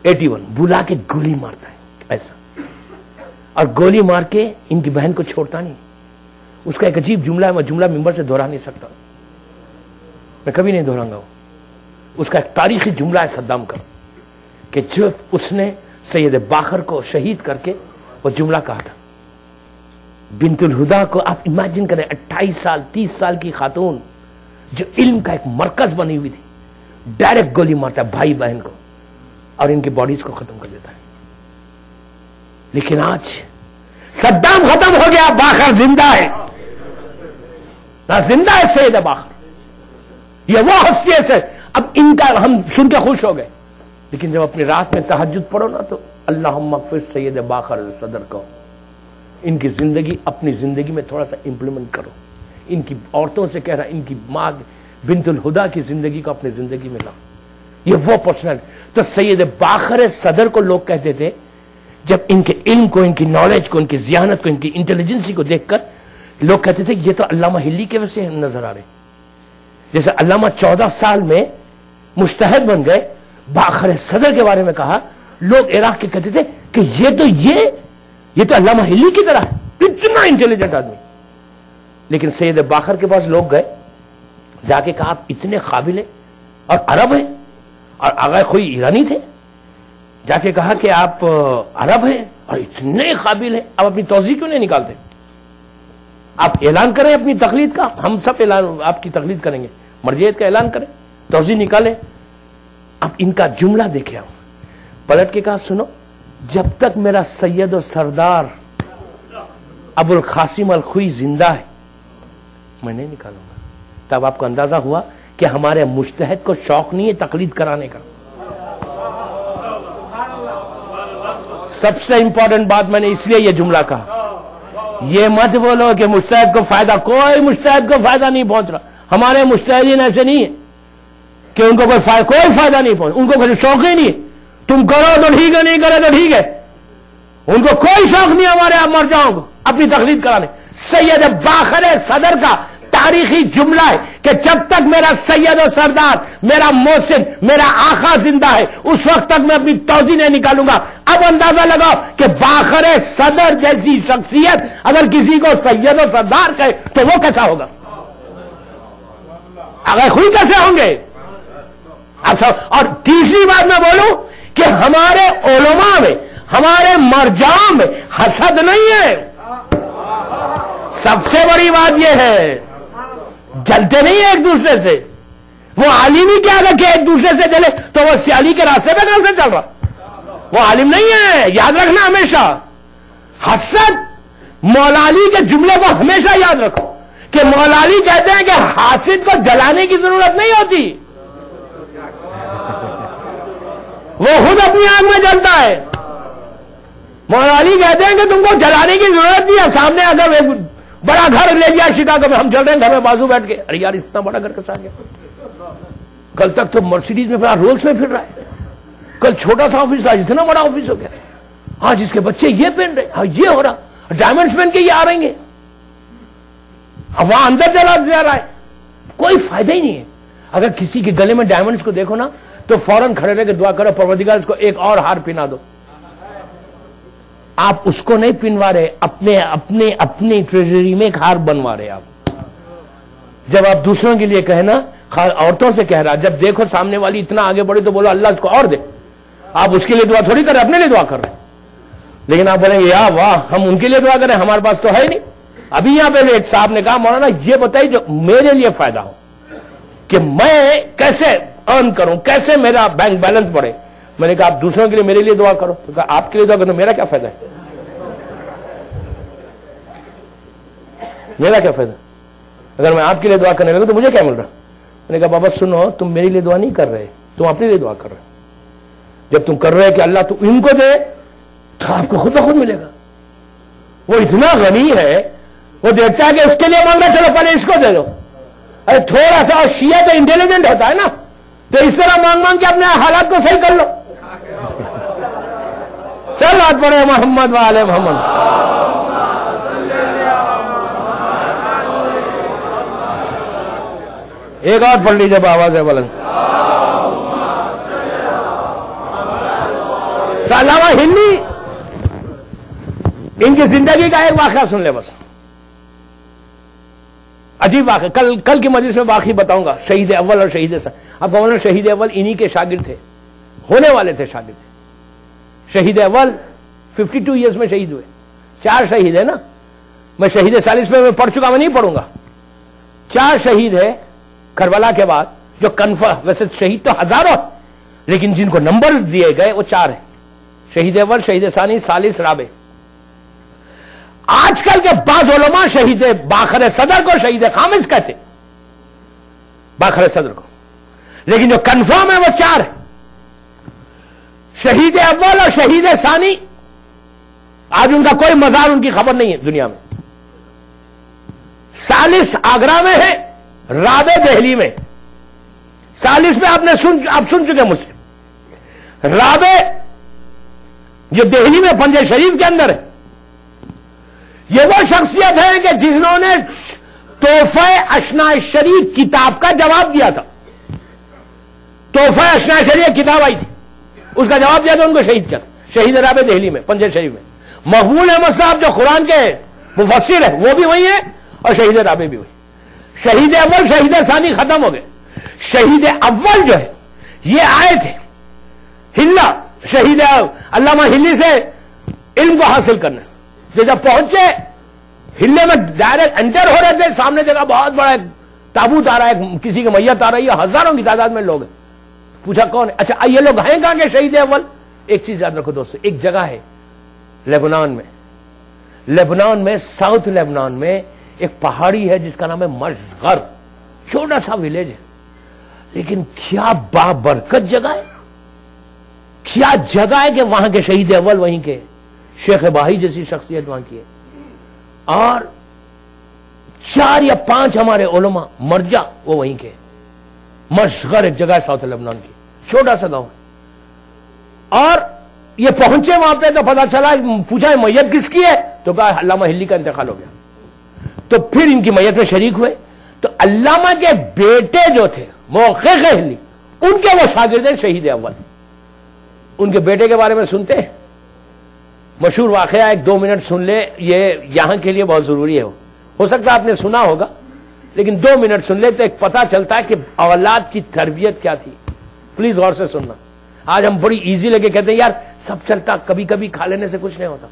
81, بلا کے گولی مارتا ہے ایسا, اور گولی مار کے ان کی بہن کو چھوڑتا نہیں. اس کا ایک عجیب جملہ ہے, میں جملہ ممبر سے دہرا نہیں سکتا, میں کبھی نہیں دہراؤں گا. اس کا ایک تاریخی جملہ ہے صدام کا, کہ جب اس نے سید باقر کو شہید کر کے وہ جملہ کہا تھا, بنت الہدا کو آپ امیجن کریں, 28 سال 30 سال کی خاتون جو علم کا ایک مرکز بنی ہوئی تھی, ڈائریکٹ گولی مارتا ہے بھائی بہن کو اور ان کی باڈیز کو ختم کر دیتا ہے. لیکن آج صدام ختم ہو گیا, باقر زندہ ہے, نہ زندہ ہے سید باقر. یہ وہ ہستی ہے, اب ان کا ہم سن کے خوش ہو گئے, لیکن جب اپنی رات میں تہجد پڑھو نا, تو اللہم اغفر سید باقر صدر کو, ان کی زندگی اپنی زندگی میں تھوڑا سا امپلیمنٹ کرو. ان کی عورتوں سے کہہ رہا, ان کی ماں بنت الہدا کی زندگی کو اپنی زندگی میں لاؤ. یہ وہ پرسنل. تو سید باقر صدر کو لوگ کہتے تھے, جب ان کے علم کو, ان کی نالج کو, ان کی ذہانت کو, ان کی انٹیلیجنسی کو دیکھ کر لوگ کہتے تھے یہ تو علامہ ہلی کے وجہ سے نظر آ رہے. جیسے علامہ 14 سال میں مجتہد بن گئے, باقر صدر کے بارے میں کہا, لوگ عراق کے کہتے تھے کہ یہ تو علامہ ہلی کی طرح ہے, اتنا انٹیلیجنٹ آدمی. لیکن سید باقر کے پاس لوگ گئے, جا کے کہا آپ اتنے قابل ہیں اور عرب ہیں, اور آگے کوئی ایرانی تھے, جا کے کہا کہ آپ عرب ہیں اور اتنے قابل ہیں, آپ اپنی توضیح کیوں نہیں نکالتے؟ آپ اعلان کریں اپنی تقلید کا, ہم سب اعلان آپ کی تقلید کریں گے, مرجعیت کا اعلان کریں, توضیح نکالیں. اب ان کا جملہ دیکھیں, پلٹ کے کہا سنو, جب تک میرا سید و سردار ابو القاسم الخوئی زندہ ہے میں نہیں نکالوں گا. تب آپ کو اندازہ ہوا کہ ہمارے مجتہد کو شوق نہیں ہے تقلید کرانے کا. سب سے امپورٹنٹ بات میں نے اس لیے یہ جملہ کہا، یہ مت بولو کہ مجتہد کو فائدہ، کوئی مجتہد کو فائدہ نہیں پہنچ رہا. ہمارے مجتہدین ایسے نہیں ہے کہ ان کو کوئی فائدہ نہیں پہنچ، ان کو کوئی شوق ہی نہیں ہے. تم کرو تو ٹھیک ہے، نہیں کرے تو ٹھیک ہے. ان کو کوئی شوق نہیں ہمارے آپ مر جاؤ گے اپنی تقلید کرانے. سید باخر صدر کا تاریخی جملہ ہے کہ جب تک میرا سید و سردار، میرا محسن، میرا آقا زندہ ہے اس وقت تک میں اپنی توجہ نہیں نکالوں گا. اب اندازہ لگاؤ کہ باخر صدر جیسی شخصیت اگر کسی کو سید و سردار کہے تو وہ کیسا ہوگا، اگر خود کیسے ہوں گے. اور تیسری بات میں بولوں کہ ہمارے علماء میں، ہمارے مرجعوں میں حسد نہیں ہے. سب سے بڑی بات یہ ہے جلتے نہیں ہیں ایک دوسرے سے. وہ عالم ہی کیا اگر کہ ایک دوسرے سے جلے تو وہ سیالی کے راستے پہ کہاں سے چل رہا؟ وہ عالم نہیں ہے، یاد رکھنا ہمیشہ. حسد، مولا علی کے جملے کو ہمیشہ یاد رکھو کہ مولا علی کہتے ہیں کہ حاسد کو جلانے کی ضرورت نہیں ہوتی، وہ خود اپنی آنکھ میں جلتا ہے. مولا علی کہتے ہیں کہ تم کو جلانے کی ضرورت نہیں ہے. سامنے اگر ایک بڑا گھر لے گیا شکاگو میں، ہم چل رہے ہیں گھر میں بازو بیٹھ کے، ارے یار اتنا بڑا گھر کیسا آ گیا؟ کل تک تو مرسیڈیز میں پھر رولز میں پھر رہا ہے، کل چھوٹا سا آفس تھا اتنا بڑا آفس ہو گیا. آج اس کے بچے یہ پہن رہے، ہاں یہ ہو رہا، ڈائمنڈز پہن کے یہ آ رہی ہیں. اب وہاں اندر چلا جا رہا ہے، کوئی فائدہ ہی نہیں ہے. اگر کسی کے گلے میں ڈائمنڈز کو دیکھو نا تو فوراً کھڑے رہ کے دعا کرو پروردگار اس کو ایک اور ہار پہنا دو. آپ اس کو نہیں پنوا رہے، اپنے ٹریجری میں ایک ہار بنوا رہے. آپ جب آپ دوسروں کے لیے کہنا، عورتوں سے کہہ رہا، جب دیکھو سامنے والی اتنا آگے بڑھی تو بولو اللہ اس کو اور دے. آپ اس کے لیے دعا تھوڑی کر رہے، اپنے لیے دعا کر رہے ہیں. لیکن آپ بولیں گے یا واہ ہم ان کے لیے دعا کریں، ہمارے پاس تو ہے نہیں. ابھی یہاں پہ ایک صاحب نے کہا مولانا یہ بتائیے جو میرے لیے فائدہ ہو کہ میں کیسے ارن کروں، کیسے میرا بینک بیلنس بڑھے. میں نے کہا آپ دوسروں کے لیے میرے لیے دعا کرو. تو کہا آپ کے لیے دعا کرو، میرا کیا فائدہ ہے؟ میرا کیا فائدہ؟ اگر میں آپ کے لیے دعا کرنے لگا تو مجھے کیا مل رہا؟ میں نے کہا بابا سنو، تم میرے لیے دعا نہیں کر رہے، تم اپنے لیے دعا کر رہے. جب تم کر رہے کہ اللہ تو ان کو دے تو آپ کو خود بخود ملے گا. وہ اتنا غنی ہے، وہ دیکھتا ہے کہ اس کے لیے مانگ رہا، چلو پہلے اس کو دے دو. ارے تھوڑا سا، اور شیعہ تو انٹیلیجنٹ ہوتا ہے نا، تو اس طرح مانگ مانگ کے اپنے حالات کو صحیح کر لو. چل بات پڑھے محمد وآل محمد. ایک اور پڑھ لیجیے آواز ہے بلند. تو علامہ ہندی ان کی زندگی کا ایک واقعہ سن لے بس، عجیب واقعہ. کل کی مجلس میں باقی بتاؤں گا. شہید اول اور شہید ثانی. اب مولانا شہید اول انہی کے شاگرد تھے، ہونے والے تھے شاگرد. شہید اول 52 ایئرس میں شہید ہوئے. 4 شہید ہے نا، میں شہید ثالث میں پڑھ چکا، میں نہیں پڑھوں گا. 4 شہید ہے کربلا کے بعد جو کنفرم، ویسے شہید تو ہزاروں لیکن جن کو نمبر دیے گئے وہ 4 ہیں. شہید اول، شہید ثانی، ثالث، رابع. آج کل کے بعض علماء شہید باخر صدر کو شہید خامس کہتے، باخر صدر کو، لیکن جو کنفرم ہے وہ 4 ہے. شہید اول اور شہید ثانی آج ان کا کوئی مزار، ان کی خبر نہیں ہے دنیا میں. ثالث آگرہ میں ہے، رابع دہلی میں. ثالث میں آپ سن چکے مجھ سے. رابع جو دہلی میں پنجہ شریف کے اندر ہے، یہ وہ شخصیت ہے کہ جنہوں نے تحفہ اشناء شریف کتاب کا جواب دیا تھا. تحفہ اشناء شریف کتاب آئی تھی، اس کا جواب دیا تھا، ان کو شہید کیا تھا. شہید رابع دہلی میں پنجہ شریف میں. مقبول احمد صاحب جو قرآن کے مفسر ہے وہ بھی وہی ہے، اور شہید رابع بھی وہی. شہید اول شہید ثانی ختم ہو گئے. شہید اول جو ہے یہ آئے تھے ہلا، شہید علامہ ہلی سے علم کو حاصل کرنے. جب پہنچے ہلے میں ڈائریکٹ انٹر ہو رہے تھے، سامنے دیکھا بہت بڑا ایک تابوت آ رہا ہے، کسی کی میت آ رہی ہے، ہزاروں کی تعداد میں لوگ ہیں. پوچھا کون ہے؟ اچھا یہ لوگ ہیں کہاں کے شہید اول؟ ایک چیز یاد رکھو دوستو، ایک جگہ ہے لیبنان میں ساؤتھ لیبنان میں ایک پہاڑی ہے جس کا نام ہے مشغر. چھوٹا سا ولیج ہے لیکن کیا بابرکت جگہ ہے، کیا جگہ ہے کہ وہاں کے شہید اول وہیں کے، شیخ باہی جیسی شخصیت وہاں کی ہے، اور 4 یا 5 ہمارے علماء مرجع وہ وہیں کے، مشغر ایک جگہ ہے ساؤتھ لبنان کی، چھوٹا سا گاؤں ہے، اور یہ پہنچے وہاں پہ تو پتا چلا، پوچھا میت کس کی ہے تو کہا علامہ ہلی کا انتقال ہو گیا، تو پھر ان کی میت میں شریک ہوئے، تو علامہ کے بیٹے جو تھے محقق ہلی، ان کے وہ شاگرد ہیں شہید اول، ان کے بیٹے کے بارے میں سنتے ہیں، مشہور واقعہ 1-2 منٹ سن لے، یہ یہاں کے لیے بہت ضروری ہے، ہو سکتا ہے آپ نے سنا ہوگا لیکن 2 منٹ سن لے تو ایک پتہ چلتا ہے کہ اولاد کی تربیت کیا تھی، پلیز غور سے سننا۔ آج ہم بڑی ایزی لگے کہتے ہیں یار سب چلتا، کبھی کبھی کھا لینے سے کچھ نہیں ہوتا،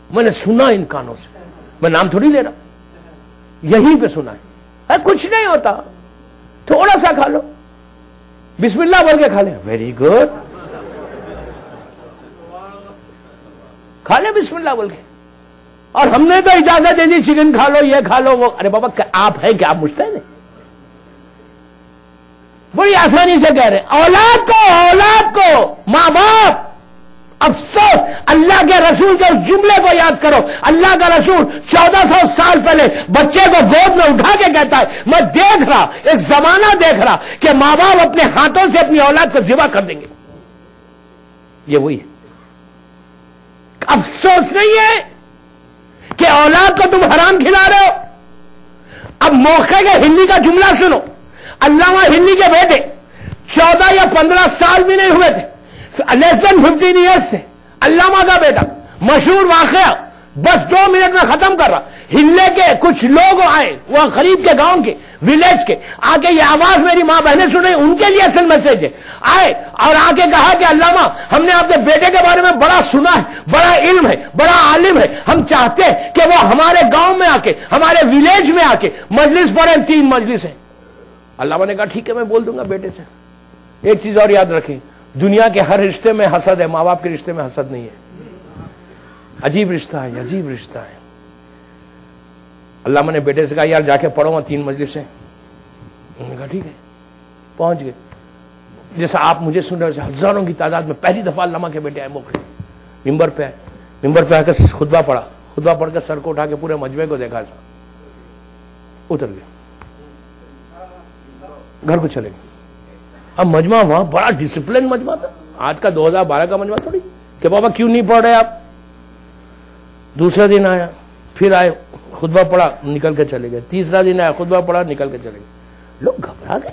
میں نے سنا ان کانوں سے، میں نام تھوڑی لے رہا، یہیں پہ سنا ہے، کچھ نہیں ہوتا، تھوڑا سا کھا لو، بسم اللہ بول کے کھا لیں، ویری گڈ، کھا لیں بسم اللہ بول کے، اور ہم نے تو اجازت دے دی چکن کھا لو، یہ کھا لو وہ، ارے بابا آپ ہیں کیا، آپ مجتہد ہیں؟ بڑی آسانی سے کہہ رہے اولاد کو ماں باپ، افسوس اللہ کے رسول کے اس جملے کو یاد کرو، اللہ کا رسول 1400 سال پہلے بچے کو گود میں اٹھا کے کہتا ہے میں دیکھ رہا، ایک زمانہ دیکھ رہا کہ ماں باپ اپنے ہاتھوں سے اپنی اولاد کو ذبح کر دیں گے، یہ وہی ہے۔ افسوس نہیں ہے کہ اولاد کو تم حرام کھلا رہے ہو۔ اب موقع کے ہندی کا جملہ سنو، علامہ ہندی کے بیٹے 14 یا 15 سال بھی نہیں ہوئے تھے، لیس دین 15 ایئرس تھے، علامہ کا بیٹا، مشہور واقعہ، بس 2 منٹ میں ختم کر رہا، ہلے کے کچھ لوگ آئے وہ قریب کے گاؤں کے، ولیج کے، آ کے یہ آواز میری ماں بہنیں سنیں، ان کے لیے اصل میسج ہے، آئے اور آ کے کہا کہ علامہ ہم نے آپ کے بیٹے کے بارے میں بڑا سنا ہے، بڑا علم ہے، بڑا عالم ہے، ہم چاہتے ہیں کہ وہ ہمارے گاؤں میں آ کے، ہمارے ولیج میں آ کے مجلس پڑھیں، 3 مجلس ہیں۔ علامہ نے کہا ٹھیک ہے میں بول دوں گا بیٹے سے۔ ایک چیز اور یاد رکھیں، دنیا کے ہر رشتے میں حسد ہے، ماں باپ کے رشتے میں حسد نہیں ہے، عجیب رشتہ ہے، عجیب رشتہ ہے۔ علامہ نے بیٹے سے کہا یار جا کے پڑھو وہاں 3 مجلس ہیں، انہوں نے کہا ٹھیک ہے، پہنچ گئے، جیسا آپ مجھے سن رہے ہیں، ہزاروں کی تعداد میں پہلی دفعہ علامہ کے بیٹے آئے، موقع ممبر پہ آئے، ممبر پہ آ کر خطبہ پڑھا، خطبہ پڑھ کر سر کو اٹھا کے پورے مجمع کو دیکھا، سا اتر گئے، گھر کو چلے گئے۔ اب مجمع وہاں بڑا ڈسپلن مجمع تھا، آج کا 2012 کا مجمع تھوڑی کہ بابا کیوں نہیں پڑھ رہے آپ۔ دوسرا دن آیا، پھر آئے، خطبہ پڑھا، نکل کے چلے گئے، تیسرا دن آیا، خطبہ پڑھا، نکل کے چلے گئے۔ لوگ گھبرا گئے،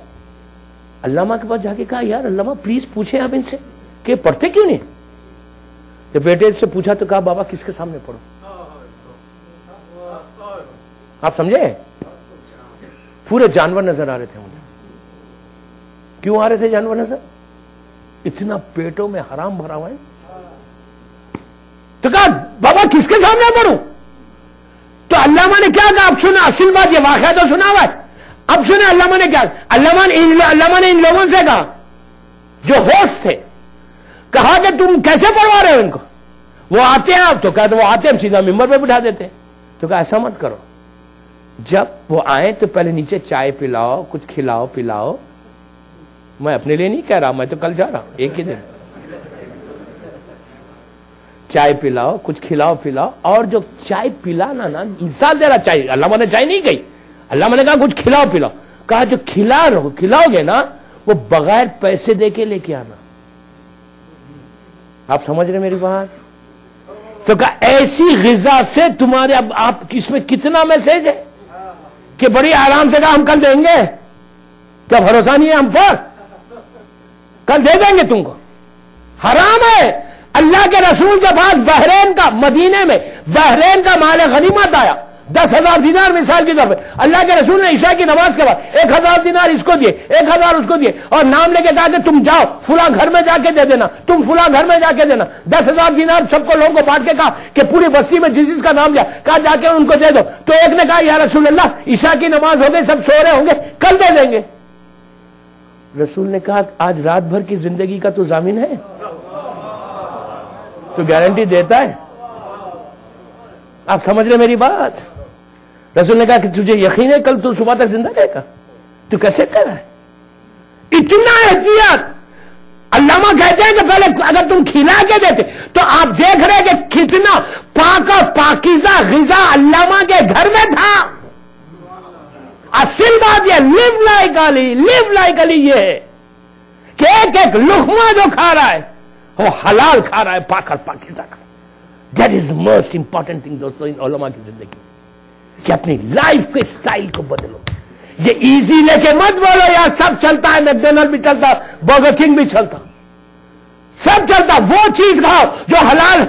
علامہ کے پاس جا کے کہا یار علامہ پلیز پوچھیں آپ ان سے کہ پڑھتے کیوں نہیں؟ جب بیٹے سے پوچھا تو کہا بابا کس کے سامنے پڑھو، آپ سمجھے؟ پورے جانور نظر آ رہے تھے مجھے۔ کیوں آ رہے تھے جانور نظر؟ اتنا پیٹوں میں حرام بھرا ہوا ہے۔ تو کہا بابا کس کے سامنے پڑھوں؟ تو علامہ نے کیا کہا؟ اب سنا، اصل بات یہ واقعہ تو سنا ہوا ہے، اب سنا علامہ نے کیا، علامہ نے ان لوگوں سے کہا جو ہوسٹ تھے، کہا کہ تم کیسے پڑھوا رہے ہو ان کو، وہ آتے ہیں آپ تو کہا تو وہ آتے ہیں ہم سیدھا ممبر پہ بٹھا دیتے ہیں، تو کہا ایسا مت کرو، جب وہ آئیں تو پہلے نیچے چائے پلاؤ، کچھ کھلاؤ پلاؤ، میں اپنے لیے نہیں کہہ رہا، میں تو کل جا رہا ہوں ایک ہی دن، چائے پلاؤ، کچھ کھلاؤ پلاؤ، اور جو چائے پلانا نا انسان دے رہا چائے، علامہ نے چائے نہیں کہی، علامہ نے کہا کچھ کھلاؤ پلاؤ، کہا جو کھلاؤ گے نا وہ بغیر پیسے دے کے لے کے آنا۔ آپ سمجھ رہے میری بات؟ تو کہا ایسی غذا سے تمہارے، اب آپ اس میں کتنا میسج ہے کہ بڑی آرام سے کہا ہم کل دیں گے، کیا بھروسہ نہیں ہے ہم پر؟ کل دے دیں گے تم کو، حرام ہے۔ اللہ کے رسول کے پاس بحرین کا، مدینے میں بحرین کا مال غنیمت آیا، 10,000 دینار مثال کی طور پہ، اللہ کے رسول نے عشاء کی نماز کے بعد 1,000 دینار اس کو دیے، 1,000 اس کو دیے، اور نام لے کے کہا کہ تم جاؤ فلاں گھر میں جا کے دے دینا، تم فلاں گھر میں جا کے دینا، 10,000 دینار سب کو، لوگوں کو بانٹ کے کہا کہ پوری بستی میں جس کا نام لیا کہا جا کے ان کو دے دو، تو ایک نے کہا یا رسول اللہ عشاء کی نماز ہو گئی، سب سو رہے ہوں گے، کل دے دیں گے۔ رسول نے کہا آج رات بھر کی زندگی کا تو ضامن ہے، تو گارنٹی دیتا ہے۔ آپ سمجھ رہے میری بات؟ رسول نے کہا کہ تجھے یقین ہے کل تو صبح تک زندہ رہے گا، تو کیسے کر رہا ہے؟ اتنا احتیاط، علامہ کہتے ہیں کہ پہلے اگر تم کھلا کے دیتے تو آپ دیکھ رہے کہ کتنا پاک اور پاکیزہ غذا علامہ کے گھر میں تھا. اصل بات یہ لیو لائک علی یہ ہے کہ ایک ایک لقمہ جو کھا رہا ہے وہ حلال کھا رہا ہے, پاک اور پاکیزہ کھا. That is most important thing دوستوں ان علماء کی زندگی, کہ اپنی لائف کے اسٹائل کو بدلو. یہ ایزی لے کے مت بولو یار سب چلتا ہے, میکڈونلڈ بھی چلتا, برگر کنگ بھی چلتا, سب چلتا. وہ چیز کھاؤ جو حلال ہے,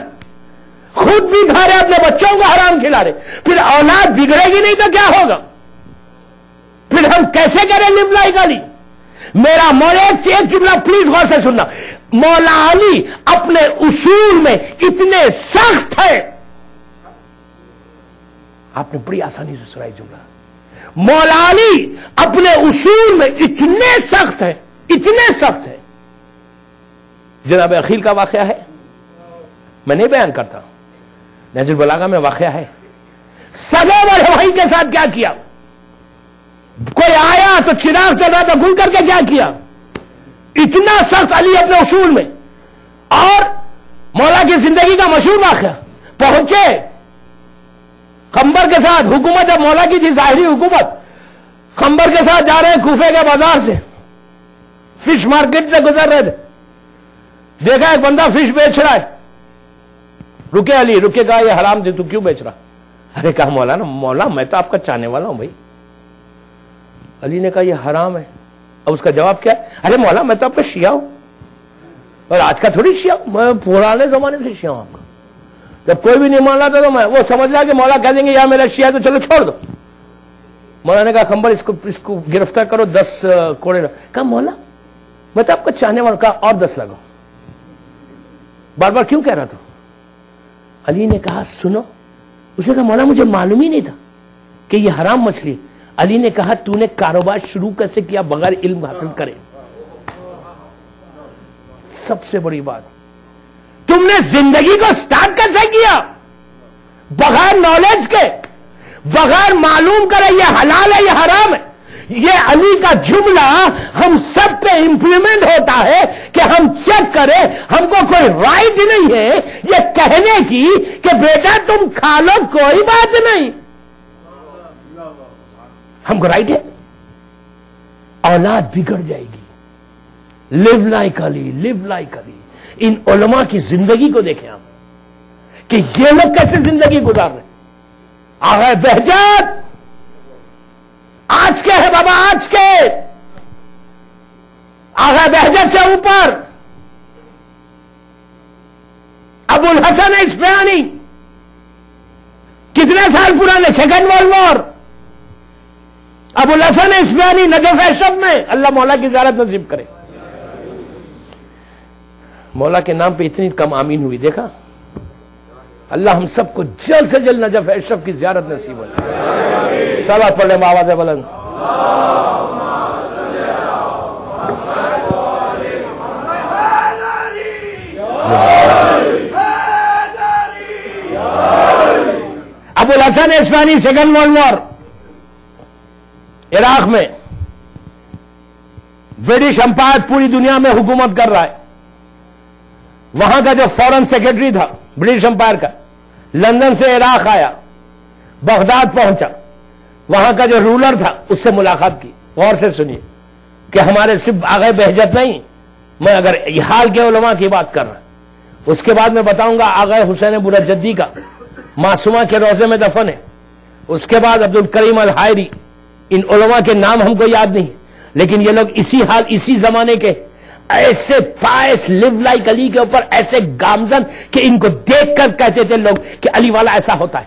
خود بھی کھا رہے اپنے بچوں کو حرام کھلا رہے, پھر اولاد بگڑے گی نہیں تو کیا ہوگا؟ پھر ہم کیسے کریں لیو لائک علی؟ میرا مولا ایک جملہ پلیز غور سے سننا. مولا علی اپنے اصول میں اتنے سخت ہے, آپ نے بڑی آسانی سے سنا جملہ. مولا علی اپنے اصول میں اتنے سخت ہے, اتنے سخت ہے. جناب عقیل کا واقعہ ہے, میں نہیں بیان کرتا, نہج البلاغہ میں واقعہ ہے. سگے والے بھائی کے ساتھ کیا کیا؟ کوئی آیا تو چراغ چل رہا تھا, گل کر کے کیا کیا؟ اتنا سخت علی اپنے اصول میں. اور مولا کی زندگی کا مشہور واقعہ, پہنچے خنبر کے ساتھ, حکومت جب مولا کی تھی ظاہری حکومت, خنبر کے ساتھ جا رہے ہیں کوفے کے بازار سے, فش مارکیٹ سے گزر رہے تھے, دیکھا ایک بندہ فش بیچ رہا ہے. رکے علی, رکے, کہا یہ حرام تھی, تو کیوں بیچ رہا؟ ارے کہا مولا میں تو آپ کا چاہنے والا ہوں بھائی. علی نے کہا یہ حرام ہے. اب اس کا جواب کیا ہے؟ ارے مولا میں تو آپ کا شیعہ ہوں, اور آج کا تھوڑی شیعہ ہوں, میں پرانے زمانے سے شیعہ ہوں آپ کا. جب کوئی بھی نہیں مان رہا تھا تو میں وہ سمجھ رہا کہ مولا کہہ دیں گے یا میرا شیعہ تو چلو چھوڑ دو. مولا نے کہا خنبر اس کو گرفتار کرو, 10 کوڑے. کہا مولا میں تو آپ کا چاہنے والا. کہا اور 10 لگاؤ. بار بار کیوں کہہ رہا تھا؟ علی نے کہا سنو. اس نے کہا مولا مجھے معلوم ہی نہیں تھا کہ یہ حرام مچھلی. علی نے کہا تو نے کاروبار شروع کیسے کیا بغیر علم حاصل کرے؟ سب سے بڑی بات, تم نے زندگی کو سٹارٹ کیسے کیا بغیر نالج کے, بغیر معلوم کرے یہ حلال ہے یہ حرام ہے. یہ علی کا جملہ ہم سب پہ امپلیمنٹ ہوتا ہے کہ ہم چیک کریں. ہم کو کوئی رائٹ نہیں ہے یہ کہنے کی کہ بیٹا تم کھا لو کوئی بات نہیں. ہم کو رائٹ ہے؟ اولاد بگڑ جائے گی. لیو لائک علی, لیو لائک علی. ان علماء کی زندگی کو دیکھیں آپ کہ یہ لوگ کیسے زندگی گزار رہے. آغا بہجت آج کے ہے بابا, آج کے آغا بہجت سے اوپر ابو الحسن اصفہانی, کتنے سال پرانے, سیکنڈ ورلڈ وار. ابو الحسن اصفہانی نجف اشرف میں, اللہ مولا کی زیارت نصیب کرے. مولا کے نام پہ اتنی کم آمین ہوئی, دیکھا. اللہ ہم سب کو جلد سے جلد نجف اشرف کی زیارت نصیب ہو. صلوات پڑھ لیں آواز بلند. ابو الحسن Ispahani second world war, Iraq میں برٹش امپائر پوری دنیا میں حکومت کر رہا ہے. وہاں کا جو فورن سیکرٹری تھا برٹش امپائر کا, لندن سے عراق آیا, بغداد پہنچا, وہاں کا جو رولر تھا اس سے ملاقات کی. غور سے سنیے کہ ہمارے صرف آغا بہجت نہیں, میں اگر حال کے علماء کی بات کر رہا. اس کے بعد میں بتاؤں گا آغا حسین برجدی کا معصومہ کے روزے میں دفن ہے. اس کے بعد عبد الکریم الحائری. ان علماء کے نام ہم کو یاد نہیں, لیکن یہ لوگ اسی حال اسی زمانے کے ایسے پائس لیو لائک علی کے اوپر ایسے گامزن کہ ان کو دیکھ کر کہتے تھے لوگ کہ علی والا ایسا ہوتا ہے.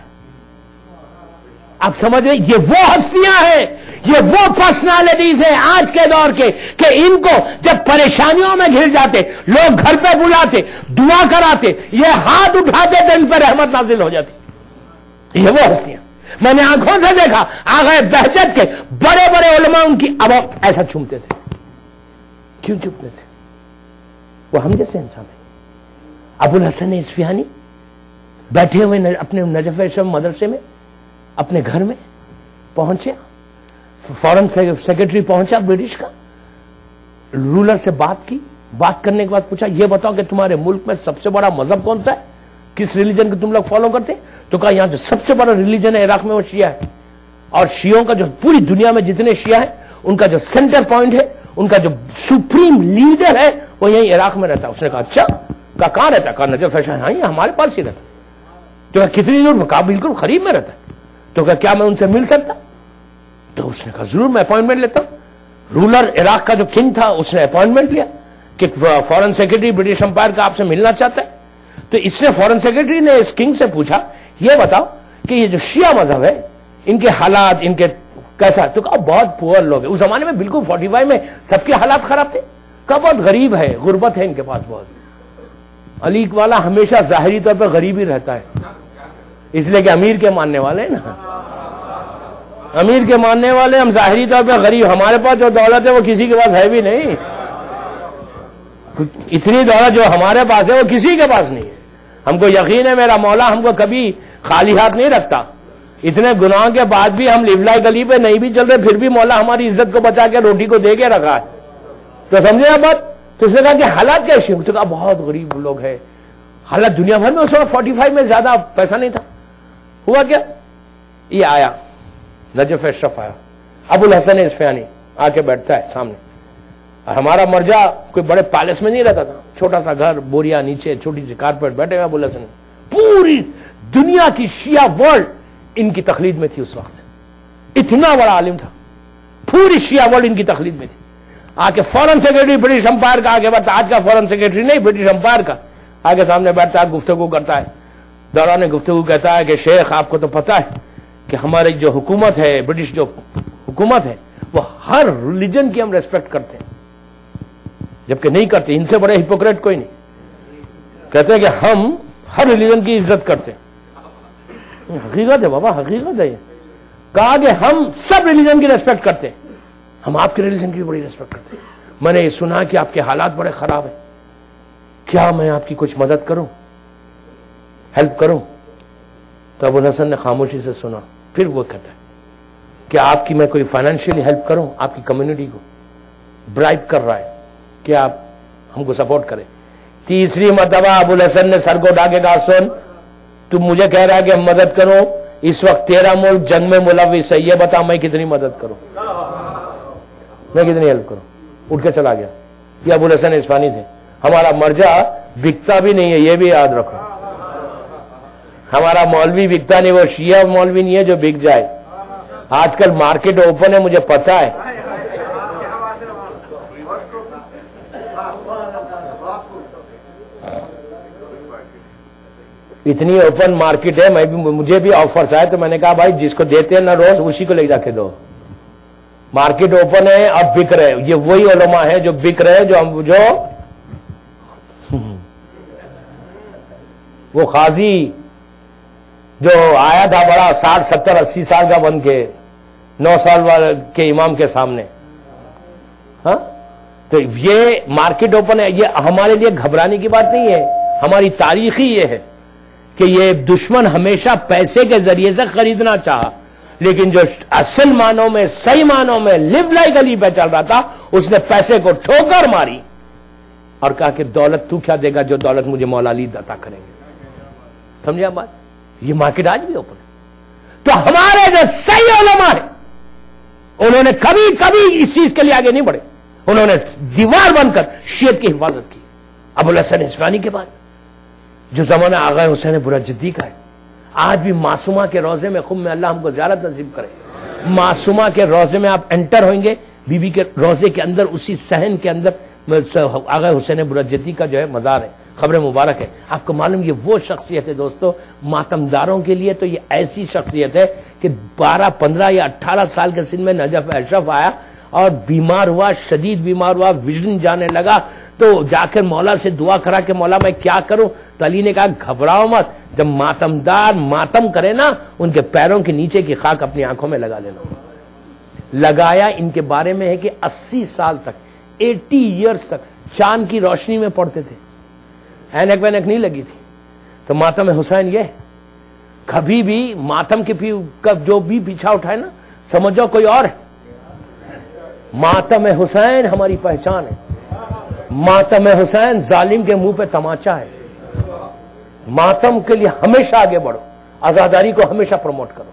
آپ سمجھ رہے, یہ وہ ہستیاں ہیں, یہ وہ پرسنالٹیز ہیں آج کے دور کے کہ ان کو جب پریشانیوں میں گھر جاتے, لوگ گھر پہ بلاتے, دعا کراتے, یہ ہاتھ اٹھاتے تو ان پہ رحمت نازل ہو جاتی. یہ وہ ہستیاں میں نے آنکھوں سے دیکھا. آغا بہجت کے بڑے بڑے علماء ان کی اب ایسا چومتے تھے. کیوں چومتے تھے؟ وہ ہم جیسے انسان تھے. ابو الحسن اصفہانی بیٹھے ہوئے اپنے نجف اشرف مدرسے میں, اپنے گھر میں پہنچے, فورن سیکرٹری پہنچا برٹش کا, رولر سے بات کی, بات کرنے کے بعد پوچھا یہ بتاؤ کہ تمہارے ملک میں سب سے بڑا مذہب کون سا ہے, کس ریلیجن کو تم لوگ فالو کرتے؟ تو کہا یہاں جو سب سے بڑا ریلیجن ہے عراق میں وہ شیعہ ہے, اور شیعوں کا جو پوری دنیا میں جتنے شیعہ ہیں ان کا جو سینٹر پوائنٹ ہے, ان کا جو سپریم لیڈر ہے وہ یہیں عراق میں رہتا ہے. اس نے کہا اچھا, کہاں رہتا ہے؟ کہا نجف ہے. ہاں یہ ہمارے پاس ہی رہتا. تو کہا کتنی دور میں؟ کہا بالکل قریب میں رہتا ہے. تو کہا کیا میں ان سے مل سکتا؟ تو اس نے کہا ضرور میں اپوائنٹمنٹ لیتا ہوں. رولر عراق کا جو کنگ تھا اس نے اپوائنٹمنٹ لیا کہ فورن سیکرٹری برٹش امپائر کا آپ سے ملنا چاہتا ہے. تو اس نے فورن سیکرٹری نے اس کنگ سے پوچھا یہ بتاؤ کہ یہ جو شیعہ مذہب ہے ان کے حالات ان کے کیسا؟ تو کہا بہت پور لوگ ہیں. اس زمانے میں بالکل 45 میں سب کے حالات خراب تھے. کہا بہت غریب ہے, غربت ہے ان کے پاس بہت. علی والا ہمیشہ ظاہری طور پر غریب ہی رہتا ہے, اس لیے کہ امیر کے ماننے والے ہیں نا, امیر کے ماننے والے ہم ظاہری طور پہ غریب. ہمارے پاس جو دولت ہے وہ کسی کے پاس ہے بھی نہیں. اتنی دولت جو ہمارے پاس ہے وہ کسی کے پاس نہیں ہے. ہم کو یقین ہے میرا مولا ہم کو کبھی خالی ہاتھ نہیں رکھتا. اتنے گناہ کے بعد بھی ہم لیولائی گلی پہ نہیں بھی چل رہے, پھر بھی مولا ہماری عزت کو بچا کے روٹی کو دے کے رکھا ہے. تو سمجھے آپ بات؟ تو اس نے کہا کہ حالات کیسے ہیں؟ تو کہا بہت غریب لوگ ہیں. حالات دنیا بھر میں اس وقت 45 میں زیادہ پیسہ نہیں تھا. ہوا کیا, یہ آیا نجف اشرف آیا, ابو الحسن اصفہانی آ کے بیٹھتا ہے سامنے. اور ہمارا مرجع کوئی بڑے پیلس میں نہیں رہتا تھا, چھوٹا سا گھر, بوریا نیچے, چھوٹی سی کارپیٹ, بیٹھے ہوئے ابو الحسن. پوری دنیا کی شیعہ ورلڈ ان کی تقلید میں تھی اس وقت. اتنا بڑا عالم تھا, پوری شیعہ ورلڈ ان کی تقلید میں تھی. آ کے فورن سیکرٹری برٹش امپائر کا آگے بڑھتا, آج کا فورن سیکرٹری نہیں برٹش امپائر کا, آگے سامنے بیٹھتا ہے, گفتگو کرتا ہے. دوران گفتگو کہتا ہے کہ شیخ آپ کو تو پتا ہے کہ ہماری جو حکومت ہے, برٹش جو حکومت ہے, وہ ہر ریلیجن کی ہم ریسپیکٹ کرتے ہیں, جبکہ نہیں کرتے. ان سے بڑے ہپوکریٹ کوئی نہیں. کہتے ہیں کہ ہم ہر ریلیجن کی عزت کرتے ہیں. حقیقت ہے بابا, حقیقت ہے. کہا کہ ہم سب ریلیجن کی ریسپیکٹ کرتے ہیں, ہم آپ کے ریلیجن کی بھی بڑی ریسپیکٹ کرتے ہیں. میں نے یہ سنا کہ آپ کے حالات بڑے خراب ہیں, کیا میں آپ کی کچھ مدد کروں, ہیلپ کروں؟ تو ابو الحسن نے خاموشی سے سنا. پھر وہ کہتا ہے کہ آپ کی میں کوئی فائنینشیلی ہیلپ کروں؟ آپ کی کمیونٹی کو برائب کر رہا ہے کہ آپ ہم کو سپورٹ کریں. تیسری مرتبہ ابو الحسن نے سر کو اٹھا کے کہا سن, تم مجھے کہہ رہا ہے کہ ہم مدد کروں, اس وقت تیرا ملک جنگ میں ملوث ہے, یہ بتا میں کتنی مدد کروں, میں کتنی ہیلپ کروں. اٹھ کے چلا گیا. یہ ابو الحسن اصفہانی تھے. ہمارا مرجع بکتا بھی نہیں ہے, یہ بھی یاد رکھو. ہمارا مولوی بکتا نہیں, وہ شیعہ مولوی نہیں ہے جو بک جائے. آج کل مارکیٹ اوپن ہے, مجھے پتا ہے. اتنی اوپن مارکیٹ ہے, مجھے بھی آفرز آئے تو میں نے کہا بھائی جس کو دیتے ہیں نا روز اسی کو لے جا کے دو. مارکیٹ اوپن ہے, اب بک رہے. یہ وہی علماء ہیں جو بک رہے, جو وہ قاضی جو آیا تھا بڑا 60 70 80 سال کا بن کے 9 سال والے کے امام کے سامنے. ہاں, تو یہ مارکیٹ اوپن ہے. یہ ہمارے لیے گھبرانے کی بات نہیں ہے, ہماری تاریخ ہی یہ ہے کہ یہ دشمن ہمیشہ پیسے کے ذریعے سے خریدنا چاہا, لیکن جو اصل معنوں میں صحیح معنوں میں لیو لائی گلی پہ چل رہا تھا اس نے پیسے کو ٹھوکر ماری اور کہا کہ دولت تو کیا دے گا جو دولت مجھے مولا علی عطا کریں گے. سمجھے آپ بات؟ یہ مارکیٹ آج بھی اوپن ہے. تو ہمارے جو صحیح علماء ہیں انہوں نے کبھی اس چیز کے لیے آگے نہیں بڑھے, انہوں نے دیوار بن کر شیعت کی حفاظت کی. ابو الحسن اصفہانی کے بعد جو زمانہ آغا حسین برجدی کا ہے, آج بھی معصومہ کے روزے میں خم میں اللہ ہم کو زیارت نصیب کرے. معصومہ کے روزے میں آپ انٹر ہوئیں گے, بی بی کے روزے کے اندر اسی صحن کے اندر آغا حسین برجدی کا جو ہے مزار ہے, خبر مبارک ہے. آپ کو معلوم یہ وہ شخصیت ہے دوستو, ماتمداروں کے لیے تو یہ ایسی شخصیت ہے کہ 12 15 یا 18 سال کے سن میں نجف اشرف آیا اور بیمار ہوا, شدید بیمار ہوا, ویژن جانے لگا. تو جا کر مولا سے دعا کرا کہ مولا میں کیا کروں؟ تو علی نے کہا گھبراؤ مت, جب ماتمدار ماتم کرے نا ان کے پیروں کے نیچے کی خاک اپنی آنکھوں میں لگا لینا. لگایا. ان کے بارے میں ہے کہ 80 سال تک 80 ایئرز تک چاند کی روشنی میں پڑھتے تھے, اینک وینک نہیں لگی تھی. تو ماتم حسین یہ کبھی بھی ماتم کے جو بھی پیچھا اٹھائے نا سمجھو کوئی اور ہے. ماتم حسین ہماری پہچان ہے. ماتم حسین ظالم کے منہ پہ تماچا ہے. ماتم کے لیے ہمیشہ آگے بڑھو, آزاداری کو ہمیشہ پروموٹ کرو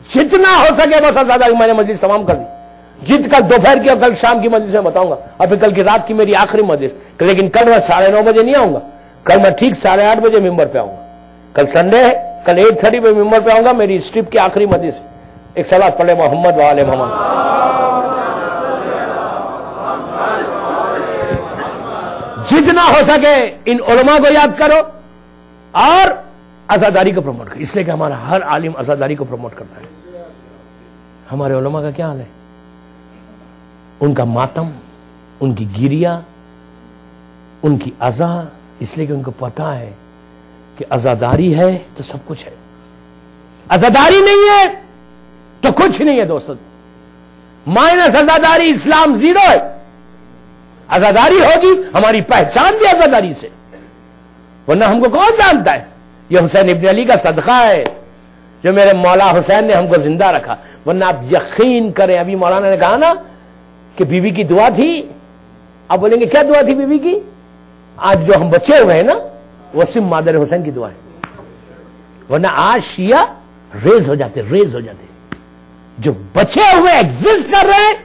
جتنا ہو سکے بس. آزاداری میں نے مجلس تمام کر دی, جت کل دوپہر کی اور کل شام کی مجلس میں بتاؤں گا, اور پھر کل کی رات کی میری آخری مجلس. لیکن کل میں 9:30 بجے نہیں آؤں گا, کل میں ٹھیک 8:30 بجے ممبر پہ آؤں گا. کل سنڈے ہے, کل 8:30 پہ ممبر پہ آؤں گا. میری اس ٹرپ کی آخری مجلس. ایک صلوات پڑھے محمد وآل محمد. جتنا ہو سکے ان علماء کو یاد کرو اور آزاداری کو پروموٹ کرو, اس لیے کہ ہمارا ہر عالم آزاداری کو پروموٹ کرتا ہے. ہمارے علماء کا کیا حال ہے؟ ان کا ماتم, ان کی گیریا, ان کی ازا, اس لیے کہ ان کو پتا ہے کہ آزاداری ہے تو سب کچھ ہے, آزاداری نہیں ہے تو کچھ نہیں ہے. دوستو, مائنس آزاداری اسلام زیرو ہے. آزاداری ہوگی ہماری پہچان بھی آزاداری سے, ورنہ ہم کو کون جانتا ہے؟ یہ حسین ابن علی کا صدقہ ہے جو میرے مولا حسین نے ہم کو زندہ رکھا. ورنہ آپ یقین کریں, ابھی مولانا نے کہا نا کہ بی بی کی دعا تھی, آپ بولیں گے کیا دعا تھی بی بی کی؟ آج جو ہم بچے ہوئے ہیں نا وہ صرف مادر حسین کی دعا ہے. ورنہ آج شیعہ ریز ہو جاتے. جو بچے ہوئے ایگزسٹ کر رہے ہیں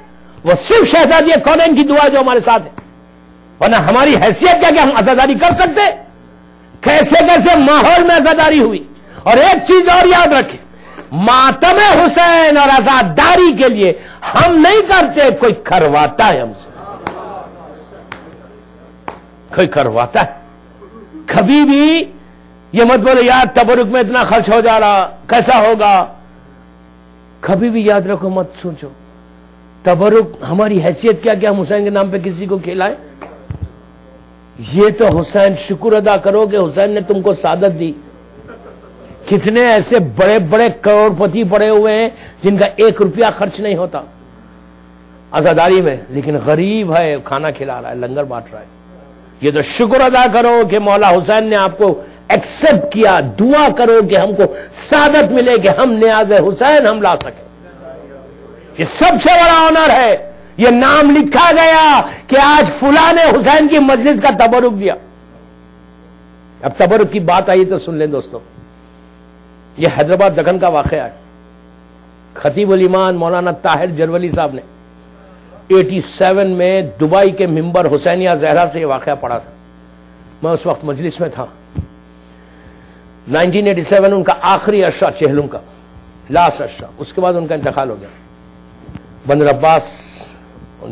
وہ صرف شہزادی کونین کی دعا جو ہمارے ساتھ ہے. ورنہ ہماری حیثیت کیا کہ ہم آزاداری کر سکتے؟ کیسے کیسے ماحول میں آزاداری ہوئی. اور ایک چیز اور یاد رکھیں, ماتم حسین اور آزاداری کے لیے ہم نہیں کرتے, کوئی کرواتا ہے ہم سے, کوئی کرواتا ہے. کبھی بھی یہ مت بولے یار تبرک میں اتنا خرچ ہو جا رہا, کیسا ہوگا. کبھی بھی یاد رکھو, مت سوچو تبرک ہماری حیثیت کیا کہ ہم حسین کے نام پہ کسی کو کھلائے. یہ تو حسین, شکر ادا کرو کہ حسین نے تم کو سعادت دی. کتنے ایسے بڑے بڑے کروڑ پتی پڑے ہوئے ہیں جن کا 1 روپیہ خرچ نہیں ہوتا آزاداری میں, لیکن غریب ہے, کھانا کھلا رہا ہے, لنگر بانٹ رہا ہے. یہ تو شکر ادا کرو کہ مولا حسین نے آپ کو ایکسپٹ کیا. دعا کرو کہ ہم کو سعادت ملے کہ ہم نیاز حسین ہم لا سکیں. یہ سب سے بڑا آنر ہے. یہ نام لکھا گیا کہ آج فلاں نے حسین کی مجلس کا تبرک دیا. اب تبرک کی بات آئی تو سن لیں دوستو, یہ حیدرآباد دکن کا واقعہ ہے. خطیب الایمان مولانا طاہر جرولی صاحب نے 87 میں دبئی کے ممبر حسینیہ زہرا سے یہ واقعہ پڑھا تھا. میں اس وقت مجلس میں تھا. 1987 ان کا آخری عرصہ چہلم کا لاسٹ عرصہ, اس کے بعد ان کا انتقال ہو گیا. بندر عباس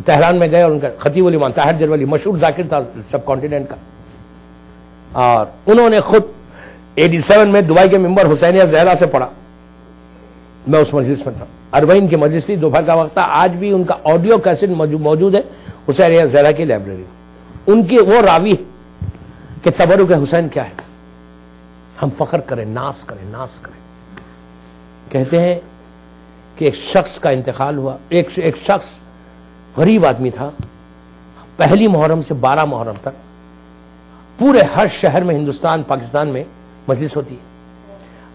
تہران میں گئے اور ان کا خطیب الایمان طاہر جرولی مشہور ذاکر تھا سب کانٹیننٹ کا, اور انہوں نے خود 87 میں دبئی کے ممبر حسینیہ زہرا سے پڑھا. میں اس مجلس میں تھا, 40 کی مجلس تھی, دوپہر کا وقت تھا. آج بھی ان کا آڈیو کیسٹ موجود ہے حسینیہ زہرا کی لائبریری. ان کی وہ راوی کہ تبرک حسین کیا ہے, ہم فخر کریں, ناز کریں. کہتے ہیں کہ ایک شخص کا انتقال ہوا. ایک شخص غریب آدمی تھا. پہلی محرم سے 12 محرم تک پورے ہر شہر میں ہندوستان پاکستان میں مجلس ہوتی ہے.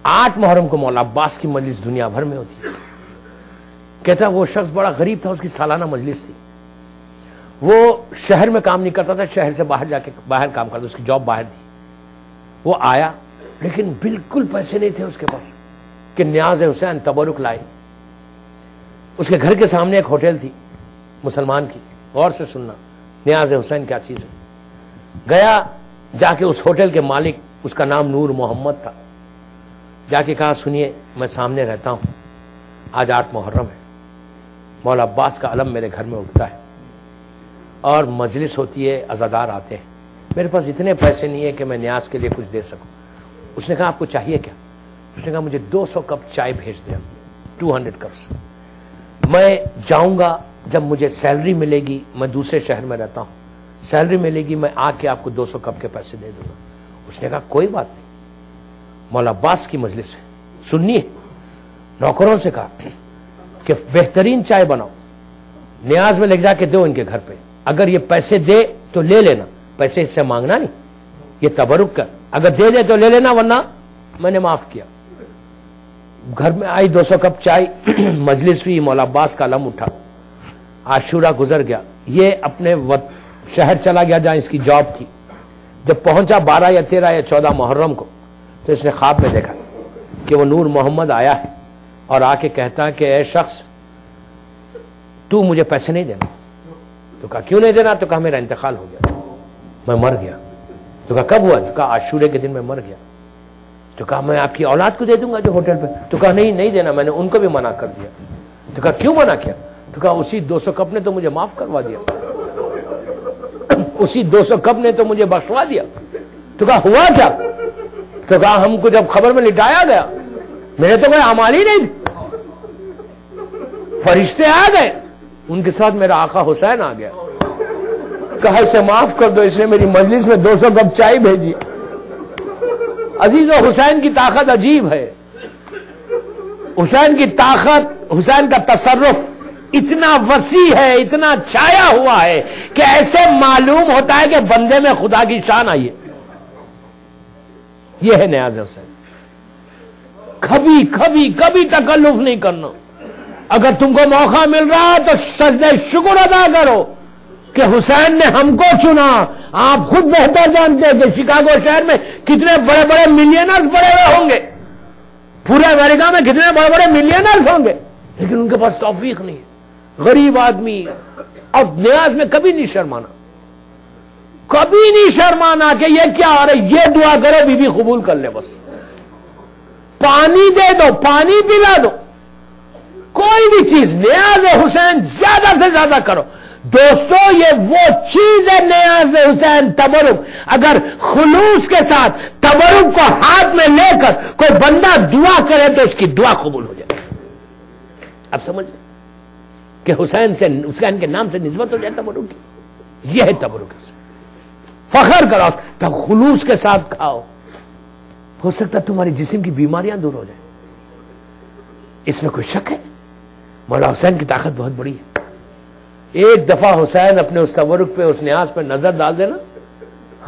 8 محرم کو مولا عباس کی مجلس دنیا بھر میں ہوتی ہے. کہتا وہ شخص بڑا غریب تھا, اس کی سالانہ مجلس تھی. وہ شہر میں کام نہیں کرتا تھا, شہر سے باہر کام کرتا, اس کی جاب باہر تھی. وہ آیا لیکن بالکل پیسے نہیں تھے اس کے پاس کہ نیاز حسین تبرک لائے. اس کے گھر کے سامنے ایک ہوٹل تھی مسلمان کی, غور سے سننا, نیاز حسین کیا چیز ہے. گیا, جا کے اس ہوٹل کے مالک, اس کا نام نور محمد تھا, جا کے کہا سنیے میں سامنے رہتا ہوں, آج 8 محرم ہے, مولا عباس کا علم میرے گھر میں اٹھتا ہے اور مجلس ہوتی ہے, عزادار آتے ہیں, میرے پاس اتنے پیسے نہیں ہے کہ میں نیاز کے لیے کچھ دے سکوں. اس نے کہا آپ کو چاہیے کیا؟ اس نے کہا مجھے 200 کپ چائے بھیج دیں, 200 کپس. میں جاؤں گا, جب مجھے سیلری ملے گی, میں دوسرے شہر میں رہتا ہوں, سیلری ملے گی میں آ کے آپ کو 200 کپ کے پیسے دے دوں گا. اس نے کہا کوئی بات نہیں, مولا عباس کی مجلس ہے, سنیے. نوکروں سے کہا کہ بہترین چائے بناؤ, نیاز میں لے جا کے دو ان کے گھر پہ, اگر یہ پیسے دے تو لے لینا, پیسے اس سے مانگنا نہیں, یہ تبرک کر, اگر دے دے تو لے لینا ورنہ میں نے معاف کیا. گھر میں آئی 200 کپ چائے, مجلس ہوئی, مولا عباس کا علم اٹھا. عاشورہ گزر گیا, یہ اپنے شہر چلا گیا جہاں اس کی جاب تھی. جب پہنچا 12 یا 13 یا 14 محرم کو تو اس نے خواب میں دیکھا کہ وہ نور محمد آیا ہے اور آ کے کہتا ہے کہ اے شخص تو مجھے پیسے نہیں دینا. تو کہا کیوں نہیں دینا؟ تو کہا میرا انتقال ہو گیا, میں مر گیا. تو کہا کب ہوا؟ تو کہا عاشورے کے دن میں مر گیا. تو کہا میں آپ کی اولاد کو دے دوں گا جو ہوٹل پہ. تو کہا نہیں دینا, میں نے ان کو بھی منع کر دیا. تو کہا کیوں منع کیا؟ تو کہا اسی 200 کپ نے تو مجھے معاف کروا دیا, اسی 200 کپ نے تو مجھے بخشوا دیا. تو کہا ہوا کیا؟ تو کہا ہم کو جب خبر میں لٹایا گیا میرے تو کوئی اعمال ہی نہیں تھے, فرشتے آ گئے, ان کے ساتھ میرا آقا حسین آ گیا. کہا اسے معاف کر دو, اس نے میری مجلس میں 200 کپ چائے بھیجی. عزیزو حسین کی طاقت عجیب ہے. حسین کی طاقت, حسین کا تصرف اتنا وسیع ہے, اتنا چھایا ہوا ہے کہ ایسے معلوم ہوتا ہے کہ بندے میں خدا کی شان آئی ہے. یہ ہے نیاز حسین. کبھی تکلف نہیں کرنا. اگر تم کو موقع مل رہا تو سجدہ شکر ادا کرو کہ حسین نے ہم کو چنا. آپ خود بہتر جانتے ہیں کہ شکاگو شہر میں کتنے بڑے بڑے ملینرز بڑے ہوئے ہوں گے, پورے امریکہ میں کتنے بڑے بڑے ملینرز ہوں گے, لیکن ان کے پاس توفیق نہیں ہے. غریب آدمی. اور نیاز میں کبھی نہیں شرمانا, کبھی نہیں شرمانا کہ یہ کیا آ رہا ہے, یہ دعا کرو بی بی قبول کر لے, بس پانی دے دو, پانی پلا دو, کوئی بھی چیز. نیاز حسین زیادہ سے زیادہ کرو. دوستو یہ وہ چیز ہے نیاز حسین, تبرک. اگر خلوص کے ساتھ تبرک کو ہاتھ میں لے کر کوئی بندہ دعا کرے تو اس کی دعا قبول ہو جائے. اب سمجھ کہ حسین سے, حسین کے نام سے نسبت ہو جائے تبرک کی. یہ ہے تبرک. فخر کرو, تب خلوص کے ساتھ کھاؤ. ہو سکتا تمہاری جسم کی بیماریاں دور ہو جائیں, اس میں کوئی شک ہے؟ مولا حسین کی طاقت بہت بڑی ہے. ایک دفعہ حسین اپنے اس تبرک پہ, اس نیاز پہ نظر ڈال دینا,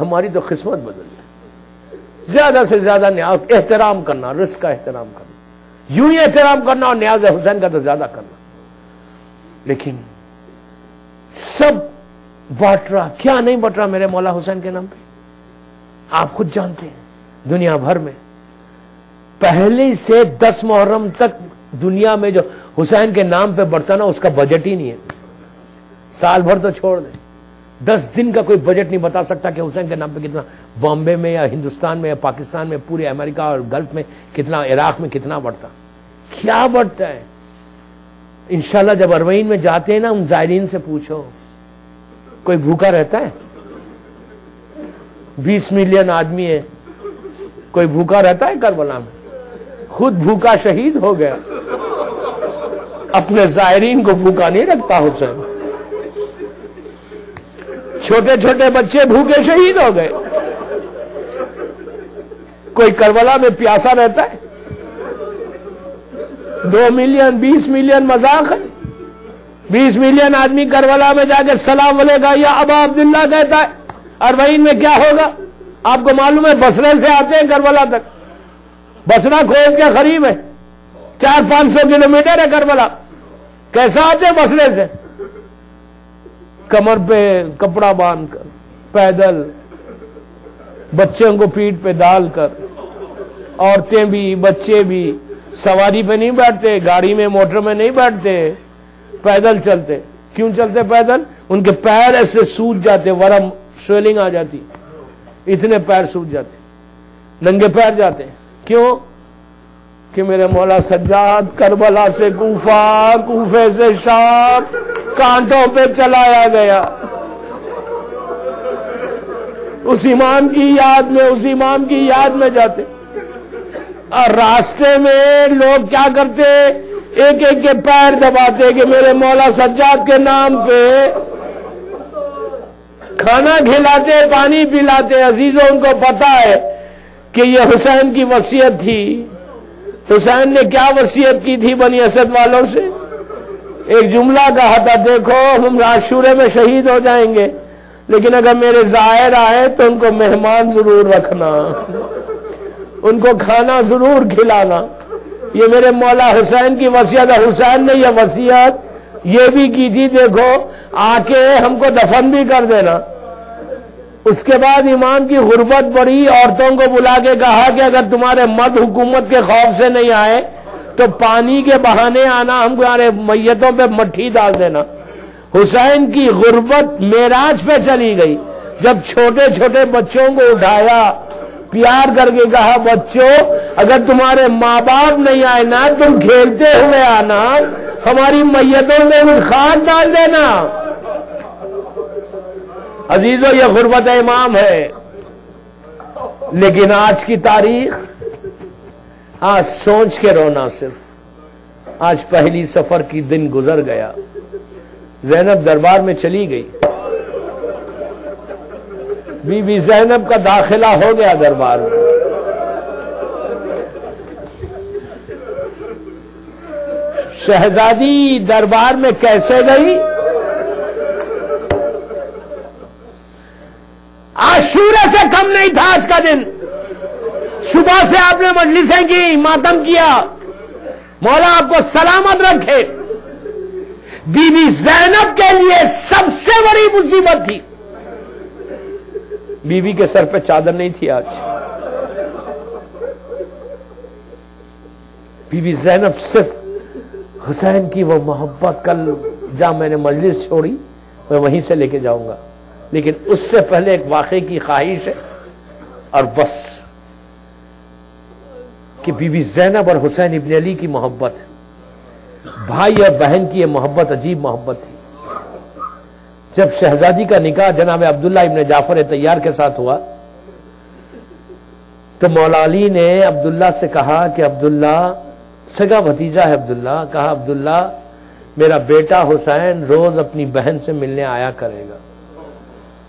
ہماری تو قسمت بدل جائے. زیادہ سے زیادہ نیاز احترام کرنا, رزق کا احترام کرنا, یوں ہی احترام کرنا, اور نیاز حسین کا تو زیادہ کرنا. لیکن سب بانٹ رہا, کیا نہیں بانٹ رہا میرے مولا حسین کے نام پہ. آپ خود جانتے ہیں دنیا بھر میں پہلے سے 10 محرم تک دنیا میں جو حسین کے نام پہ بڑھتا نا, اس کا بجٹ ہی نہیں ہے. سال بھر تو چھوڑ دیں, 10 دن کا کوئی بجٹ نہیں بتا سکتا کہ حسین کے نام پہ کتنا بامبے میں یا ہندوستان میں یا پاکستان میں, پورے امریکہ اور گلف میں کتنا, عراق میں کتنا بڑھتا, کیا بڑھتا ہے. انشاءاللہ جب اربعین میں جاتے ہیں نا, ان زائرین سے پوچھو کوئی بھوکا رہتا ہے؟ 20 ملین آدمی ہے, کوئی بھوکا رہتا ہے کربلا میں؟ خود بھوکا شہید ہو گیا, اپنے زائرین کو بھوکا نہیں رکھتا حسین. چھوٹے چھوٹے بچے بھوکے شہید ہو گئے. کوئی کربلا میں پیاسا رہتا ہے؟ 2 ملین 20 ملین مذاق ہے. 20 ملین آدمی کربلا میں جا کے سلام بولے گا یا ابا عبداللہ کہتا ہے. اربعین میں کیا ہوگا آپ کو معلوم ہے؟ بصرے سے آتے ہیں کربلا تک. بصرہ کویت کے قریب ہے, 400-500 کلومیٹر ہے کربلا. کیسا آتے ہیں بصرے سے؟ کمر پہ کپڑا باندھ کر, پیدل, بچوں کو پیٹھ پہ ڈال کر, عورتیں بھی بچے بھی. سواری پہ نہیں بیٹھتے, گاڑی میں موٹر میں نہیں بیٹھتے, پیدل چلتے. کیوں چلتے پیدل؟ ان کے پیر ایسے سوج جاتے, ورم سویلنگ آ جاتی, اتنے پیر سوج جاتے, ننگے پیر جاتے. کیوں؟ کہ میرے مولا سجاد کربلا سے کوفہ, کوفے سے شام, کانٹوں پہ چلایا گیا. اس امام کی یاد میں, اس امام کی یاد میں جاتے. اور راستے میں لوگ کیا کرتے, ایک ایک کے پیر دباتے کہ میرے مولا سجاد کے نام پہ کھانا کھلاتے, پانی پلاتے. عزیزوں ان کو پتا ہے کہ یہ حسین کی وصیت تھی. حسین نے کیا وصیت کی تھی بنی اسد والوں سے؟ ایک جملہ کہا تھا, دیکھو ہم عاشورے میں شہید ہو جائیں گے, لیکن اگر میرے زائر آئے تو ان کو مہمان ضرور رکھنا, ان کو کھانا ضرور کھلانا. یہ میرے مولا حسین کی وصیت ہے. حسین نے یہ وصیت یہ بھی کی تھی, دیکھو آ کے ہم کو دفن بھی کر دینا, اس کے بعد امام کی غربت بڑھی، عورتوں کو بلا کے کہا کہ اگر تمہارے مرد حکومت کے خوف سے نہیں آئے تو پانی کے بہانے آنا، ہم تمہارے میتوں پہ مٹھی ڈال دینا۔ حسین کی غربت معراج پہ چلی گئی، جب چھوٹے چھوٹے بچوں کو اٹھایا، پیار کر کے کہا بچوں اگر تمہارے ماں باپ نہیں آئے نا، تم کھیلتے ہوئے آنا، ہماری میتوں میں کچھ خاک ڈال دینا۔ عزیزو یہ غربت امام ہے، لیکن آج کی تاریخ، آج سوچ کے رونا صرف۔ آج پہلی سفر کی دن گزر گیا، زینب دربار میں چلی گئی، بی بی زینب کا داخلہ ہو گیا دربار میں۔ شہزادی دربار میں کیسے گئی؟ عاشورہ سے کم نہیں تھا آج کا دن، صبح سے آپ نے مجلسیں کی، ماتم کیا، مولا آپ کو سلامت رکھے۔ بی بی زینب کے لیے سب سے بڑی مصیبت تھی، بی بی کے سر پہ چادر نہیں تھی آج۔ بی بی زینب صرف حسین کی وہ محبت، کل جہاں میں نے مجلس چھوڑی میں وہیں سے لے کے جاؤں گا، لیکن اس سے پہلے ایک واقعے کی خواہش ہے اور بس، کہ بی بی زینب اور حسین ابن علی کی محبت، بھائی اور بہن کی یہ محبت عجیب محبت تھی۔ جب شہزادی کا نکاح جناب عبداللہ ابن جعفر طیار کے ساتھ ہوا تو مولا علی نے عبداللہ سے کہا کہ عبداللہ، سگا بھتیجا ہے عبداللہ، کہا عبداللہ میرا بیٹا حسین روز اپنی بہن سے ملنے آیا کرے گا۔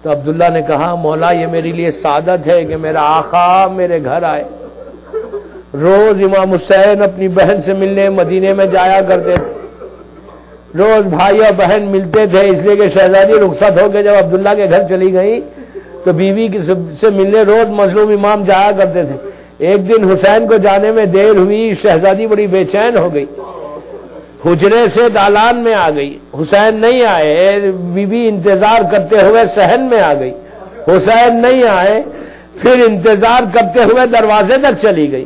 تو عبداللہ نے کہا مولا یہ میرے لیے سعادت ہے کہ میرا آقا میرے گھر آئے۔ روز امام حسین اپنی بہن سے ملنے مدینے میں جایا کرتے تھے، روز بھائی اور بہن ملتے تھے، اس لیے کہ شہزادی رخصت ہو کے جب عبداللہ کے گھر چلی گئی تو بیوی سے ملنے روز مظلوم امام جایا کرتے تھے۔ ایک دن حسین کو جانے میں دیر ہوئی، شہزادی بڑی بے چین ہو گئی، حجرے سے دالان میں آ گئی، حسین نہیں آئے، بیوی انتظار کرتے ہوئے صحن میں آ گئی، حسین نہیں آئے، پھر انتظار کرتے ہوئے دروازے تک چلی گئی،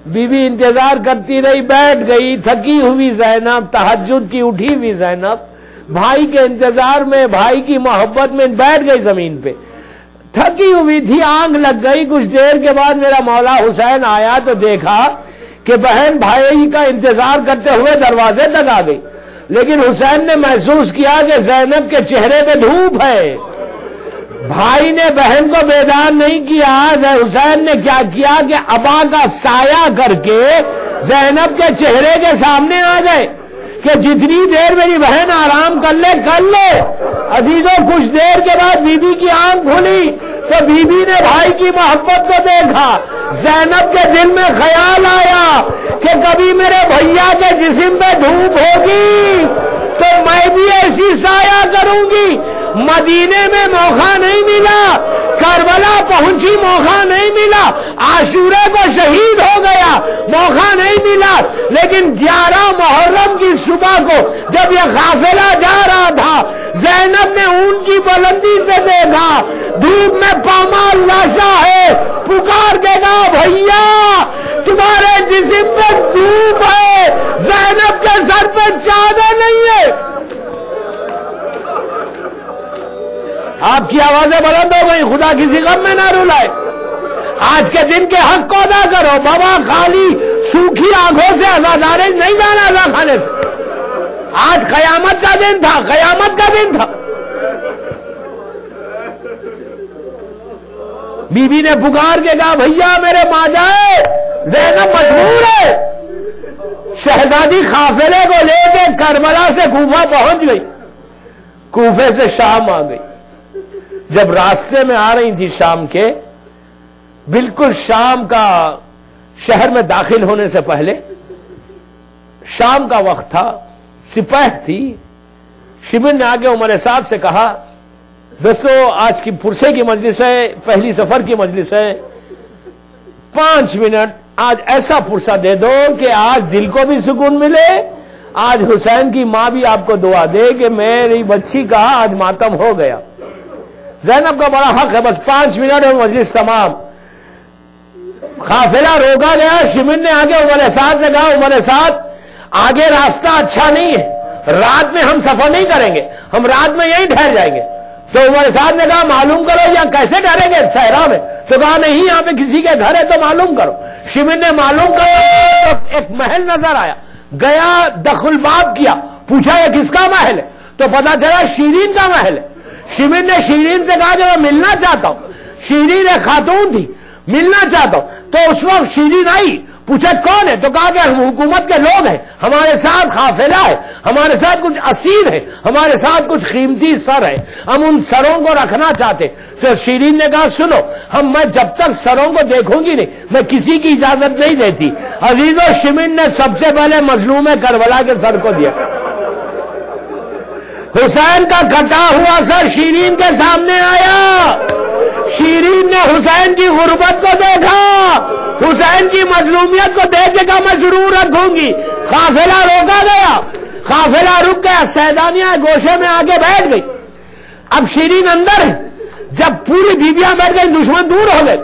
بیوی انتظار کرتی رہی، بیٹھ گئی، تھکی ہوئی زینب، تہجد کی اٹھی ہوئی زینب، بھائی کے انتظار میں، بھائی کی محبت میں بیٹھ گئی زمین پہ، تھکی ہوئی تھی، آنکھ لگ گئی۔ کچھ دیر کے بعد میرا مولا حسین آیا تو دیکھا کہ بہن بھائی کا انتظار کرتے ہوئے دروازے تک آ گئی، لیکن حسین نے محسوس کیا کہ زینب کے چہرے پہ دھوپ ہے۔ بھائی نے بہن کو بیدار نہیں کیا، حسین نے کیا کیا کہ ابا کا سایہ کر کے زینب کے چہرے کے سامنے آ گئے کہ جتنی دیر میری بہن آرام کر لے کر لے۔ عزیزوں کچھ دیر کے بعد بی بی کی آنکھ کھلی تو بی بی نے بھائی کی محبت کو دیکھا، زینب کے دل میں خیال آیا کہ کبھی میرے بھیا کے جسم پہ دھوپ ہوگی تو میں بھی ایسی سایہ کروں گی۔ مدینے میں موقع نہیں ملا، کربلا پہنچی موقع نہیں ملا، عاشورہ کو شہید ہو گیا موقع نہیں ملا، لیکن 11 محرم کی صبح کو جب یہ قافلہ جا رہا تھا، زینب نے اون کی بلندی سے دیکھا، دھوپ میں پامال لاشا ہے، پکار کے کہا بھیا تمہارے جسم پہ دھوپ ہے، زینب کے سر پہ چادر نہیں ہے۔ آپ کی آوازیں بلند ہو گئی، خدا کسی غم میں نہ رلائے۔ آج کے دن کے حق کو ادا کرو، بابا خالی سوکھی آنکھوں سے عزادارے نہیں جانا عزا خانے سے۔ آج قیامت کا دن تھا، قیامت کا دن تھا۔ بی بی نے پکار کے کہا بھیا میرے ماں جائے، زینب مجبور ہے۔ شہزادی قافلے کو لے کے کربلا سے کوفہ پہنچ گئی، کوفے سے شام آ گئی۔ جب راستے میں آ رہی تھی شام کے، بالکل شام کا شہر میں داخل ہونے سے پہلے، شام کا وقت تھا، سپاہ تھی، شبر نے آگے عمر سعد سے کہا دوستو آج کی پرسے کی مجلس ہے، پہلی سفر کی مجلس ہے، 5 منٹ آج ایسا پرسہ دے دو کہ آج دل کو بھی سکون ملے، آج حسین کی ماں بھی آپ کو دعا دے کہ میری بچی کا آج ماتم ہو گیا۔ زینب کا بڑا حق ہے. بس 5 منٹ میں مجلس تمام. قافلہ روکا گیا. شمر نے آگے عمر سعد سے کہا عمر سعد آگے راستہ اچھا نہیں ہے, رات میں ہم سفر نہیں کریں گے, ہم رات میں یہیں ٹھہر جائیں گے. تو عمر سعد نے کہا معلوم کرو یا کیسے ٹھہریں گے صحرا میں. تو کہا نہیں یہاں پہ کسی کے گھر ہے تو معلوم کرو. شمر نے معلوم کرو تو ایک محل نظر آیا. گیا دخل باب کیا, پوچھا یہ کس کا محل ہے, تو پتا چلا شیرین کا محل ہے. شمر نے شیرین سے کہا کہ میں ملنا چاہتا ہوں. شیرین ایک خاتون تھی, ملنا چاہتا ہوں. تو اس وقت شیرین آئی, پوچھا کون ہے, تو کہا کہ ہم حکومت کے لوگ ہیں, ہمارے ساتھ قافلہ ہے, ہمارے ساتھ کچھ اسیر ہے, ہمارے ساتھ کچھ قیمتی سر ہے, ہم ان سروں کو رکھنا چاہتے. تو شیرین نے کہا سنو, میں جب تک سروں کو دیکھوں گی نہیں میں کسی کی اجازت نہیں دیتی. عزیزو شمر نے سب سے پہلے مظلوم کربلا کے سر کو دیا. حسین کا کٹا ہوا سر شیرین کے سامنے آیا. شیرین نے حسین کی غربت کو دیکھا, حسین کی مظلومیت کو دیکھ کے کہا میں ضرور رکھوں گی. قافلہ روکا گیا, قافلہ رک گیا. سیدانیہ گوشے میں آگے بیٹھ گئی. اب شیرین اندر ہے. جب پوری بیبیاں بیٹھ گئی, دشمن دور ہو گئے,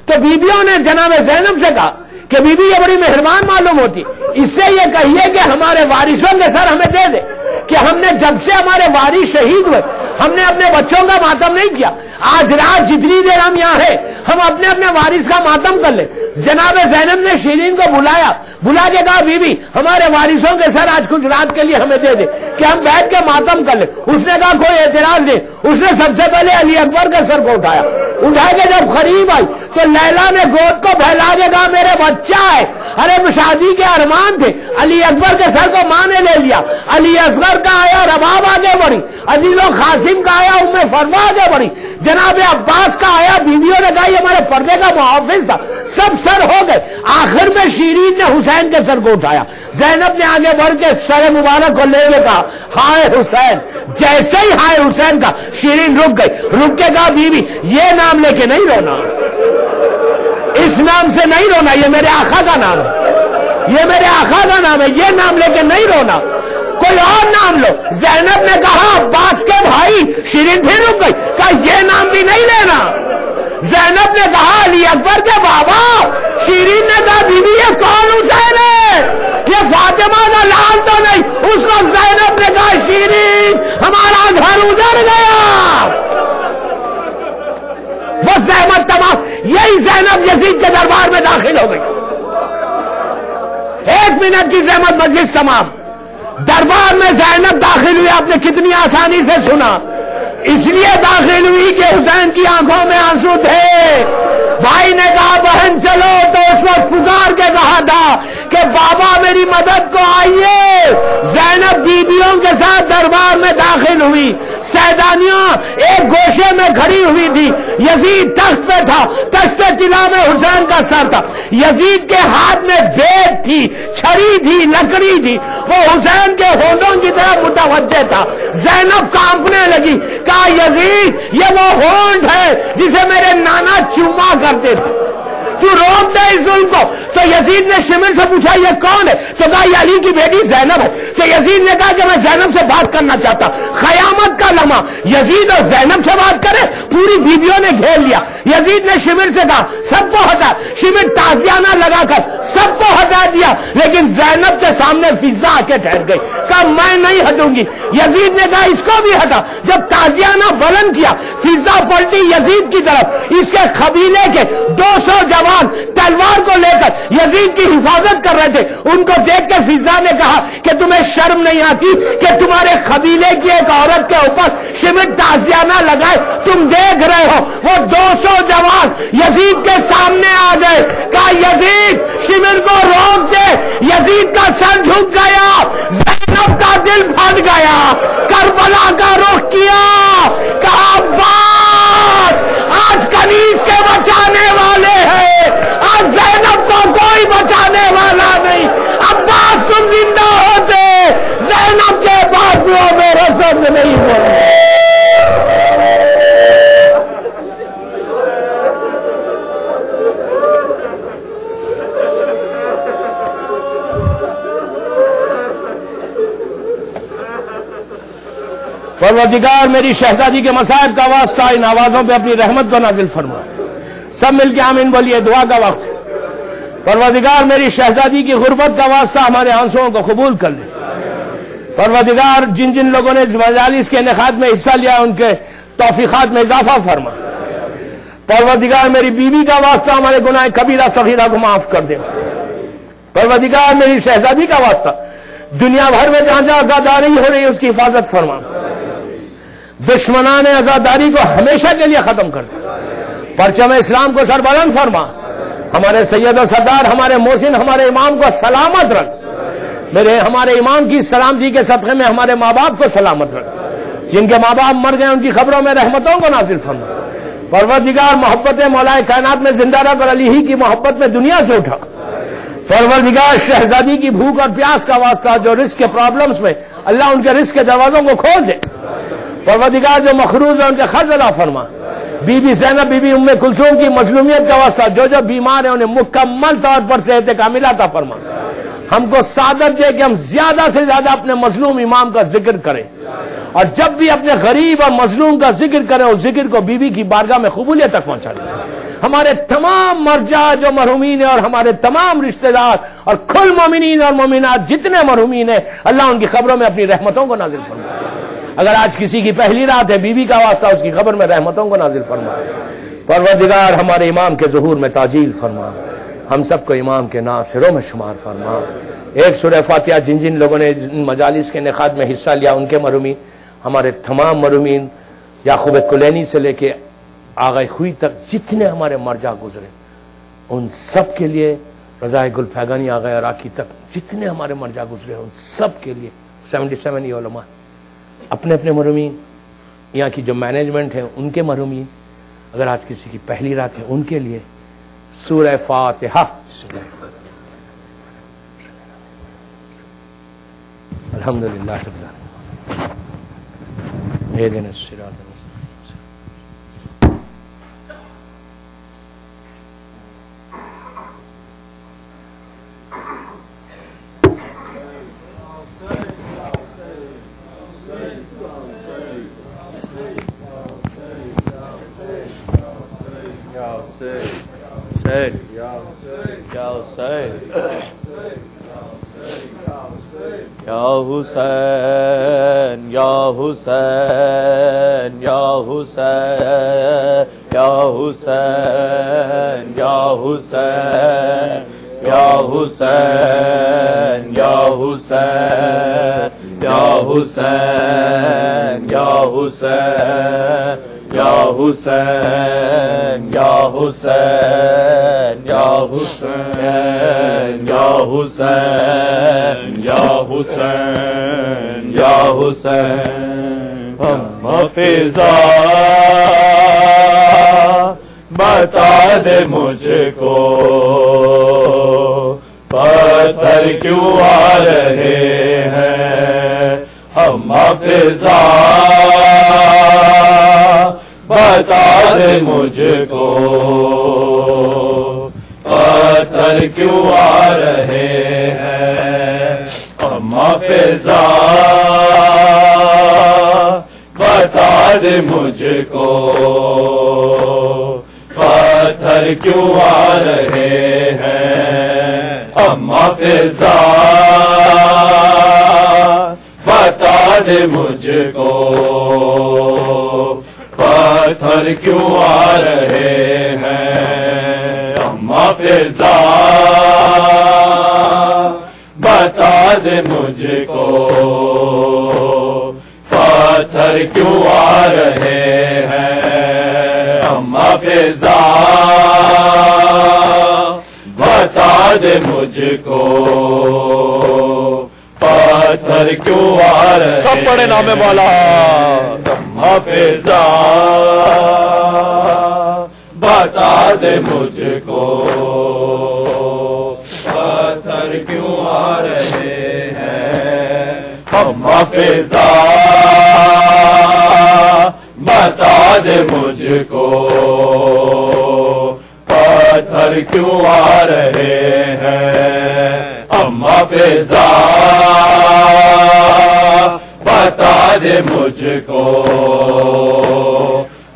تو بیبیوں نے جناب زینب سے کہا کہ بی بی یہ بڑی مہربان معلوم ہوتی, اس سے یہ کہیے کہ ہمارے وارثوں کے سر ہمیں دے دے, کہ ہم نے جب سے ہمارے وارث شہید ہوئے ہم نے اپنے بچوں کا ماتم نہیں کیا. آج رات جتنی دیر ہم یہاں ہیں ہم اپنے اپنے وارث کا ماتم کر لیں. جناب زینب نے شیرین کو بلایا, بلا کے کہا بی بی ہمارے وارثوں کے سر آج کچھ رات کے لیے ہمیں دے دے کہ ہم بیٹھ کے ماتم کر لیں. اس نے کہا کوئی اعتراض نہیں. اس نے سب سے پہلے علی اکبر کے سر کو اٹھایا. اٹھا کے جب قریب آئی تو لیلا نے گود کو پھیلا کے کہا میرے بچہ ہے. ارے شادی کے ارمان تھے. علی اکبر کے سر کو ماں نے لے لیا. علی اصغر کا آیا رباب آگے بڑھی, علی قاسم کا آیا ام فرما آگے بڑھی, جناب عباس کا آیا, بیویوں نے کہا یہ ہمارے پردے کا محافظ تھا. سب سر ہو گئے. آخر میں شیرین نے حسین کے سر کو اٹھایا. زینب نے آگے بڑھ کے سر مبارک کو لے کے کہا ہائے حسین. جیسے ہی ہائے حسین کا شیرین رک گئی. رک کے کہا بی بی یہ نام لے کے نہیں رونا, اس نام سے نہیں رونا, یہ میرے آقا کا نام ہے, یہ میرے آقا کا نام ہے, یہ نام لے کے نہیں رونا, کوئی اور نام لو. زینب نے کہا عباس کے بھائی. شیرین پھر رک گئی, کہا یہ نام بھی نہیں لینا. زینب نے کہا علی اکبر کے بابا. شیرین نے کہا بی بی یہ کون حسین ہے, یہ فاطمہ کا لال تو نہیں. اس وقت زینب نے کہا شیرین ہمارا گھر اجڑ گیا. وہ زحمت تمام. یہی زینب یزید کے دربار میں داخل ہو گئی. 1 منٹ کی زحمت, مجلس تمام. دربار میں زینب داخل ہوئی. آپ نے کتنی آسانی سے سنا. اس لیے داخل ہوئی کہ حسین کی آنکھوں میں آنسو تھے. بھائی نے کہا بہن چلو, تو اس وقت پکار کے کہا تھا کہ بابا میری مدد کو آئیے. زینب بیبیوں کے ساتھ دربار میں داخل ہوئی. سیدانیوں ایک گوشے میں کھڑی ہوئی تھی. یزید تخت پہ تھا, تشت طلا میں حسین کا سر تھا. یزید کے ہاتھ میں بیت تھی, چھڑی تھی, لکڑی تھی. وہ حسین کے ہونٹوں کی طرف متوجہ تھا. زینب کانپنے لگی, کہا یزید یہ وہ ہونٹ ہے جسے میرے نانا چوما کرتے تھے, تو روک دے اس ظلم کو. تو یزید نے شمر سے پوچھا یہ کون ہے, تو کہا یہ علی کی بیٹی زینب ہے. تو یزید نے کہا کہ میں زینب سے بات کرنا چاہتا. قیامت کا لمحہ یزید اور زینب سے بات کرے, پوری بیویوں نے گھیر لیا. یزید نے شمر سے کہا سب کو ہٹا. شمر تازیانہ لگا کر سب کو ہٹا دیا, لیکن زینب کے سامنے فضا آ کے ٹھہر گئی. کہا میں نہیں ہٹوں گی. یزید نے کہا اس کو بھی ہٹا. جب تازیانہ بلند کیا, فضا پلٹی یزید کی طرف. اس کے قبیلے کے 200 جوان تلوار کو لے کر یزید کی حفاظت کر رہے تھے. ان کو دیکھ کے فضا نے کہا کہ تمہیں شرم نہیں آتی کہ تمہارے قبیلے کی ایک عورت کے اوپر شمر تازیانہ لگائے, تم دیکھ رہے ہو. وہ 200 جوان یزید کے سامنے آ گئے. کہا یزید شمر کو روک دے. یزید کا سر جھک گیا, زینب کا دل پھٹ گیا, کربلا کا رخ کیا. کہا عباس آج کنیز کے بچانے والے ہیں, آج زینب کو کوئی بچانے والا نہیں. عباس تم زندہ ہوتے, زینب کے بازو میرے سامنے نہیں بولے. پروردگار میری شہزادی کے مصائب کا واسطہ ان آوازوں پہ اپنی رحمت کو نازل فرما. سب مل کے آمین بولیے، دعا کا وقت. پروردگار میری شہزادی کی غربت کا واسطہ ہمارے آنسوؤں کو قبول کر لے. پروردگار جن جن لوگوں نے اس مجالس کے انعقاد میں حصہ لیا ان کے توفیقات میں اضافہ فرما. پروردگار میری بیوی کا واسطہ ہمارے گناہ کبیرہ صغیرہ کو معاف کر دے. پروردگار میری شہزادی کا واسطہ دنیا بھر میں جہاں جہاں آزاداری ہو رہی ہے اس کی حفاظت فرما. دشمنان آزاداری کو ہمیشہ کے لیے ختم کر دے. پرچم اسلام کو سربلند فرما. ہمارے سید و سردار ہمارے محسن ہمارے امام کو سلامت رکھ. ہمارے امام کی سلامتی کے صدقے میں ہمارے ماں باپ کو سلامت رکھ. جن کے ماں باپ مر گئے ان کی خبروں میں رحمتوں کو نازل فرما. پروردگار محبت مولائے کائنات میں زندہ رکھ اور علی ہی کی محبت میں دنیا سے اٹھا. پروردگار شہزادی کی بھوک اور پیاس کا واسطہ جو رزق کے پرابلمز میں اللہ ان کے رزق کے دروازوں کو کھول دے. پروردگار جو مخروض ہے ان کے خرج ادا فرما. بی بی زینب بی بی ام کلثوم کی مظلومیت کا واسطہ جو بیمار ہیں انہیں مکمل طور پر صحت کاملہ عطا فرما. ہم کو سعادت دے کہ ہم زیادہ سے زیادہ اپنے مظلوم امام کا ذکر کریں اور جب بھی اپنے غریب اور مظلوم کا ذکر کریں اس ذکر کو بی بی کی بارگاہ میں قبولیت تک پہنچا دیں. ہمارے تمام مرجع جو مرحومین ہیں اور ہمارے تمام رشتہ دار اور کل مومنین اور مومنات جتنے مرحومین ہیں اللہ ان کی خبروں میں اپنی رحمتوں کو نازل فرما. اگر آج کسی کی پہلی رات ہے بی بی کا واسطہ اس کی خبر میں رحمتوں کو نازل فرما. پروردگار ہمارے امام کے ظہور میں تعجیل فرما. ہم سب کو امام کے ناصروں میں شمار فرما. ایک سورہ فاتحہ جن جن لوگوں نے مجالس کے انعقاد میں حصہ لیا ان کے مرحومین، ہمارے تمام مرحومین یعقوب کلینی سے لے کے آغا خوئی تک جتنے ہمارے مرجع گزرے ان سب کے لیے، رضا گل فیگانی آغا عراقی تک جتنے ہمارے مرجع گزرے ان سب کے لیے 77 یہ علماء اپنے اپنے مرحومین، یہاں کی جو مینجمنٹ ہے ان کے مرحومین، اگر آج کسی کی پہلی رات ہے ان کے لیے سورہ فاتحہ. بسم اللہ الحمدللہ رب العالمین. اهدنا الصراط المستقيم. یا حسین یا حسین یا حسین یا حسین یا حسین یا حسین یا حسین یا حسین یا حسین یا حسین یا حسین یا حسین یا حسین یا حسین یا حسین. ہم فضا بتا دے مجھ کو پتھر کیوں آ رہے ہیں. ہم فضا بتا دے مجھ کو پتھر کیوں آ رہے ہیں. ہم فضا بتا دے مجھ کو پتھر کیوں آ رہے ہیں. ہم فضا بتا دے مجھ کو پتھر کیوں آ رہے ہیں. ہم فضا بتا دے مجھ کو پتھر کیوں آ رہے ہیں. ہم فضا بتا دے مجھ کو پتھر کیوں آ رہے ہیں. سب پڑھے نام والا. فضا بتا دے مجھ کو پتھر کیوں آ رہے ہیں. ہم فضا بتا دے مجھ کو پتھر کیوں آ رہے ہیں. ہم فضا بتا بتا دے مجھ کو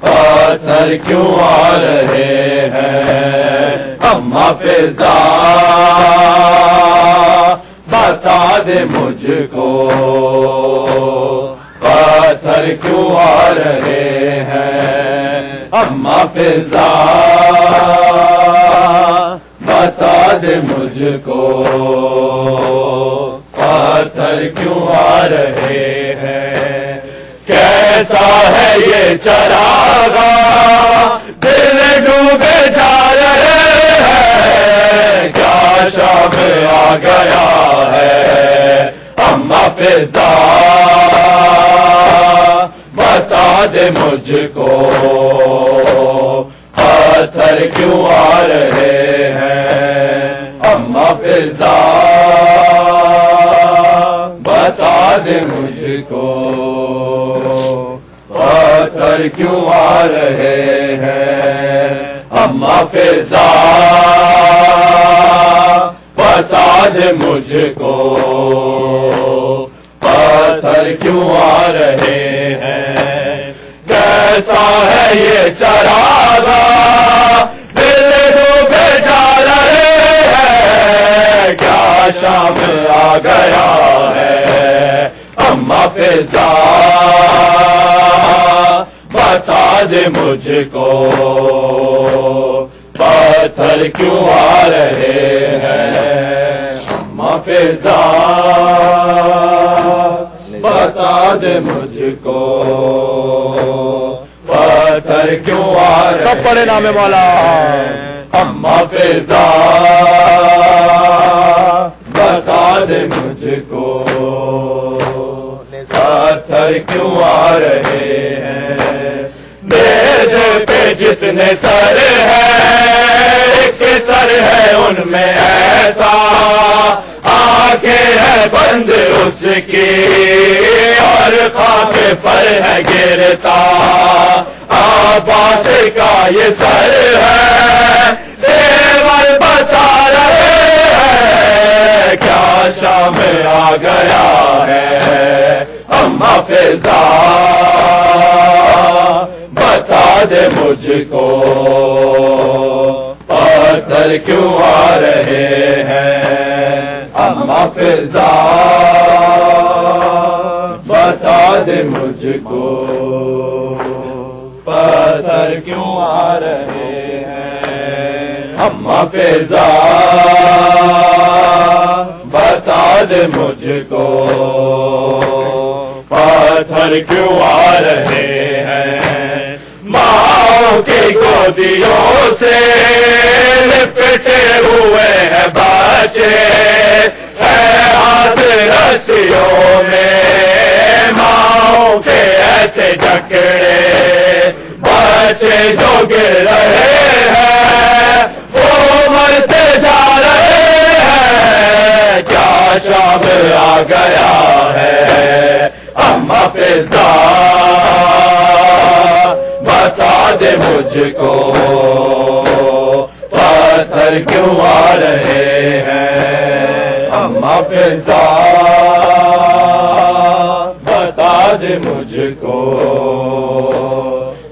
پتھر کیوں آ رہے ہیں اما فضا بتا دے مجھ کو پتھر کیوں آ رہے ہیں اما فضا بتا دے مجھ کو پتھر کیوں آ رہے ہیں کیسا ہے یہ چراغا دل ڈوبے جا رہے ہیں کیا شام آ گیا ہے اما فضا بتا دے مجھ کو پتھر کیوں آ رہے ہیں اما فضا بتا دے مجھ کو پتھر کیوں آ رہے ہیں اما فضا بتا دے مجھ کو پتھر کیوں آ رہے ہیں کیسا ہے یہ چراغا دل ڈوبے جا رہے ہیں کیا شام آ گیا ہے اما فضا بتا دے مجھ کو پتھر کیوں آ رہے ہیں اما فضا بتا دے مجھ کو پتھر کیوں آ رہے ہیں سب پڑھے نام مولا اما فضا بتا دے مجھ کو پتھر کیوں آ رہے ہیں میز پہ جتنے سر ہیں ایک سر ہے ان میں ایسا آنکھیں ہے بند اس کی اور خاک پر ہے گرتا عباس کا یہ سر ہے دیور بتا رہے ہیں کیا شام آ گیا ہے اما فضا بتا دے مجھ کو پتھر کیوں آ رہے ہیں اما فضا بتا دے مجھ کو پتھر کیوں آ رہے ہیں اما فضا بتا دے مجھ کو پتھر کیوں آ رہے ہیں ماں کی گودیوں سے لپٹے ہوئے ہیں بچے ہاتھ رسیوں میں ماں کے ایسے جکڑے بچے جو گر رہے ہیں وہ مرتے جا رہے ہیں کیا شام آ گیا ہے اما فضا بتا دے مجھ کو پتھر کیوں آ رہے ہیں اما فضا بتا دے مجھ کو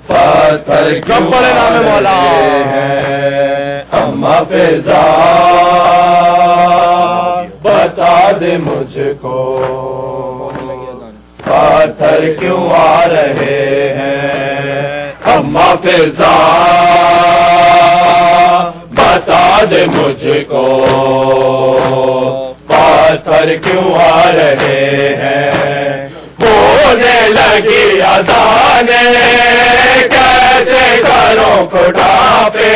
پتھر کیوں آ رہے ہیں اما فضا بتا دے مجھ کو پتھر کیوں آ رہے ہیں اما فضا بتا دے مجھ کو پتھر کیوں آ رہے ہیں ہونے لگی اذانیں کیسے سروں کو ڈھانپے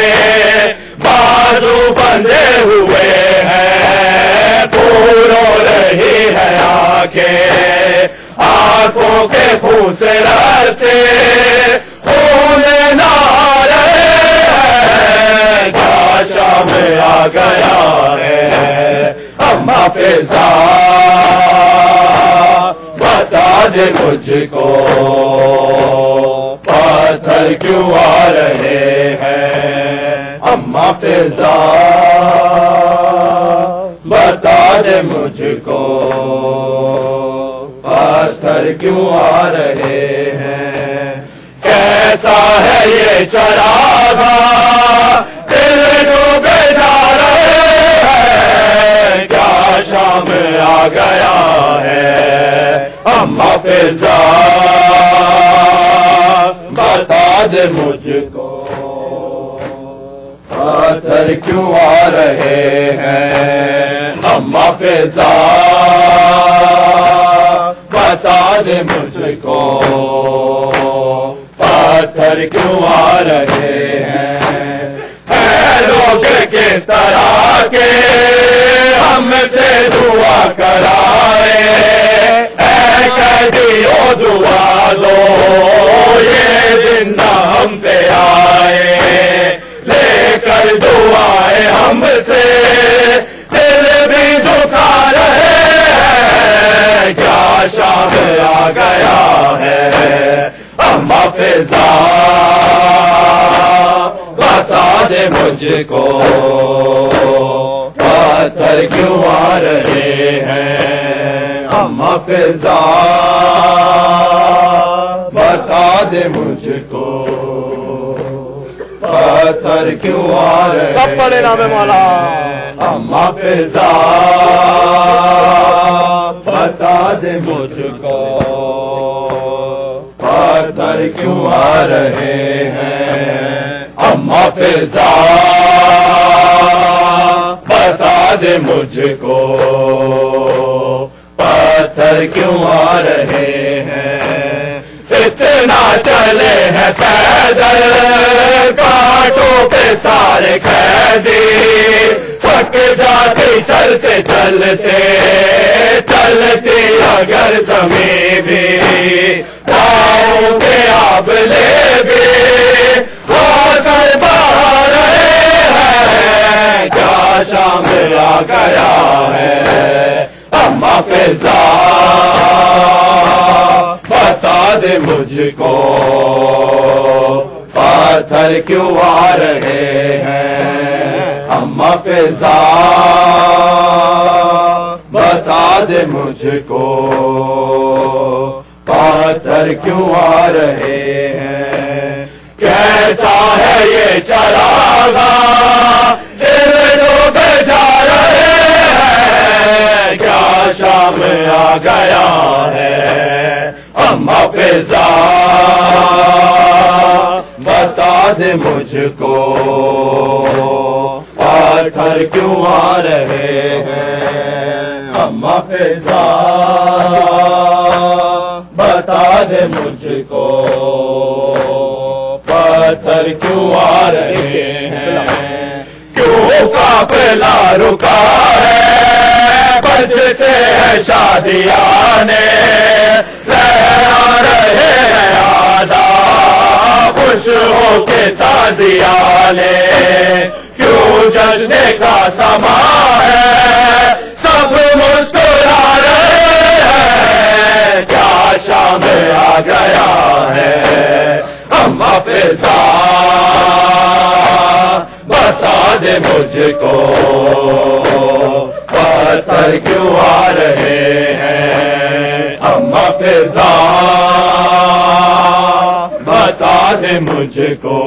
بازو بندھے ہوئے ہیں پورو رہی ہے آنکھیں آنکھوں کے خون سے راستے خون نہ رہے ہیں کیا شام آ گیا ہے اما فضا بتا دے مجھ کو پتھر کیوں آ رہے ہیں اما فضا بتا دے مجھ کو پتھر پاتھر کیوں آ رہے ہیں؟ کیسا ہے یہ چراغا دل ڈوبے جا رہے ہیں، کیا شام آ گیا ہے؟ اما فضا بتا دے مجھ کو پاتھر کیوں آ رہے ہیں؟ اما فضا بتا دے مجھ کو پاتھر کیوں آ رہے ہیں؟ اے لوگ کس طرح کے ہم سے دعا کرائے، اے قیدیوں دعا دو یہ دن نہ ہم پہ آئے، لے کر دعائیں ہم سے دل بھی دکھا رہے ہیں، کیا شام آ گیا ہے؟ اما فضا بتا دے مجھ کو پاتھر کیوں آ رہے ہیں؟ اما فضا بتا دے مجھ کو پاتھر کیوں آ رہے ہیں؟ سب پڑھے نام مولا۔ اما فضا بتا دے مجھ کو پاتھر کیوں آ رہے ہیں؟ اما فضا بتا دے مجھ کو پاتھر کیوں آ رہے ہیں؟ اتنا چلے ہیں پیدل کانٹوں پہ سارے قیدی، تھک جاتے چلتے چلتے چلتی اگر زمین بھی، پاؤں کے آبلے بھی حوصل بہا رہے ہیں، کیا شام آ گیا ہے؟ اما فضا بتا دے مجھ کو پاتھر کیوں آ رہے ہیں؟ اما فضا بتا دے مجھ کو پاتھر کیوں آ رہے ہیں؟ کیسا ہے یہ چراغا دل ڈوبے جا رہے ہیں، کیا شام آ گیا ہے؟ اما فضا بتا دے مجھ کو پاتھر کیوں آ رہے ہیں؟ اما فضا بتا دے مجھ کو پاتھر کیوں آ رہے ہیں؟ کیوں قافلہ رکا ہے بجتے ہیں شادیانے، لہرا رہے ہیں آدھا خوش ہو کے تازیانے، کیوں جشن کا سما ہے سب مسکرا رہے ہیں، کیا شام آ گیا ہے؟ اما فضا بتا دے مجھ کو پاتھر کیوں آ رہے ہیں؟ اما فضا بتا دے مجھ کو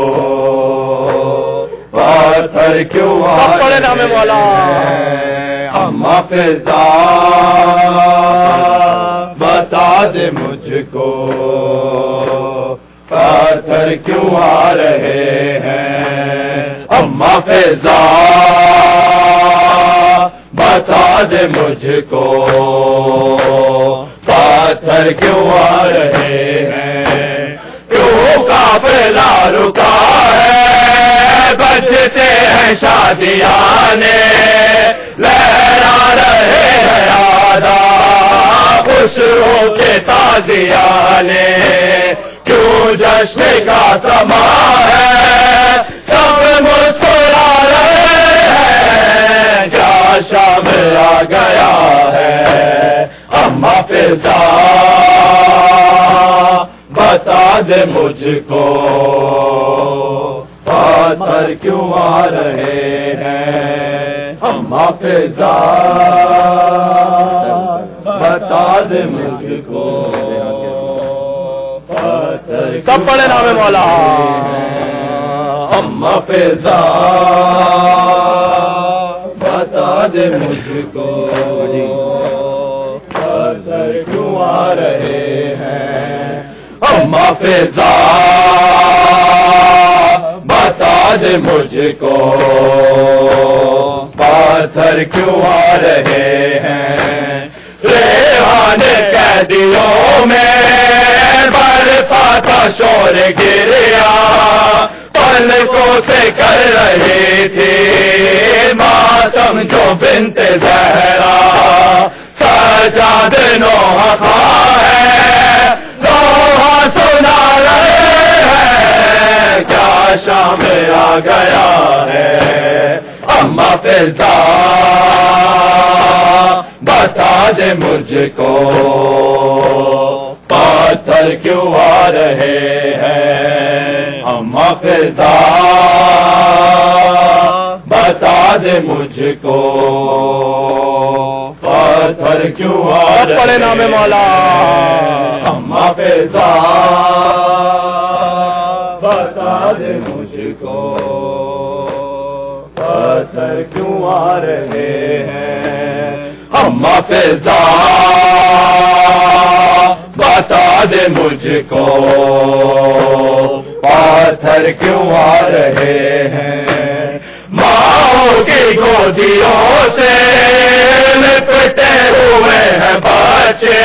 پاتھر کیوں آ رہے ہیں؟ اما فضا بتا دے مجھ کو پاتھر کیوں آ رہے ہیں؟ اما فضا بتا دے مجھ کو پاتھر کیوں آ رہے ہیں؟ کیوں قافلہ رکا ہے بجتے ہیں شادیانے، لہرا رہے ہیں آدھا خوش ہو کے تازیانے، کیوں جشن کا سما ہے سب مسکرا رہے ہیں، کیا شام آ گیا ہے؟ اما فضا بتا دے مجھ کو پاتھر کیوں آ رہے ہیں؟ اما فضا بتا دے مجھ کو سب پڑھے نام مولا. اما فضا بتا دے مجھ کو پتھر کیوں آ رہے ہیں. اما فضا بتا دے مجھ کو پتھر کیوں آ رہے ہیں. ریحان قیدیوں میں برپا تھا شور گریا پلکوں سے کر رہی تھی ماتم جو بنت زہرا. سجاد نوحہ خواہ ہے نوحہ سنا رہے ہیں کیا شام آ گیا ہے. اما فضا بتا دے مجھ کو پتھر کیوں آ رہے ہیں. اما فضا بتا دے مجھ کو پتھر کیوں آ رہے ہیں. پڑھے نام مولا. اما فضا بتا دے مجھ کو پتھر کیوں آ رہے ہیں. اما فضا بتا دے مجھ کو پتھر کیوں آ رہے ہیں. ماں کی گودیوں سے لپٹے ہوئے ہیں بچے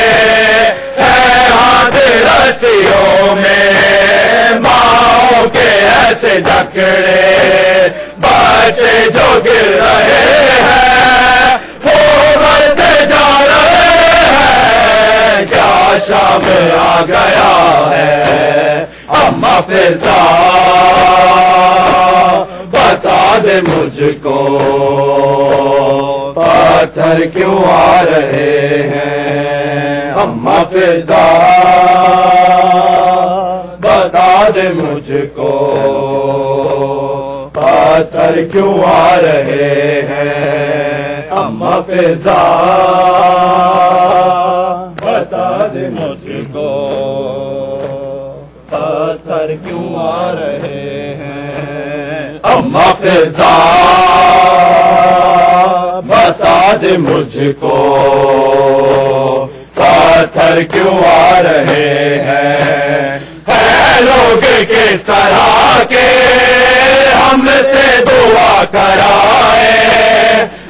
ہیں ہاتھ رسیوں میں ماں کے ایسے جکڑے بچے جو گر رہے ہیں وہ مرتے جا رہے ہیں کیا شام آ گیا ہے. اما فضا بتا دے مجھ کو پتھر کیوں آ رہے ہیں. اما فضا بتا دے مجھ کو پتھر کیوں آ رہے ہیں. اما فضا بتا دے مجھ کو پتھر کیوں آ رہے ہیں. اما فضا بتا دے مجھ کو پتھر کیوں آ رہے ہیں. لوگ کس طرح کے ہم سے دعا کرائے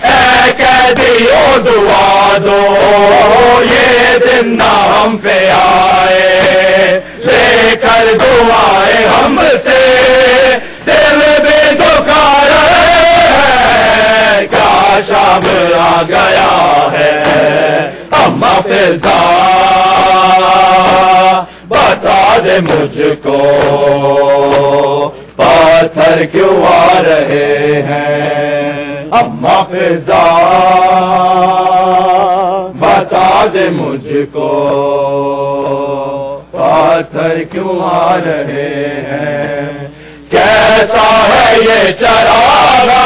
اے قیدیوں دعا دو یہ دن نہ ہم پہ آئے لے کر دعائیں ہم سے دل بھی دکھا رہے ہیں کیا شام آ گیا ہے. اما فضا بتا دے مجھ کو پتھر کیوں آ رہے ہیں. اما فضا بتا دے مجھ کو پتھر کیوں آ رہے ہیں. کیسا ہے یہ چراغا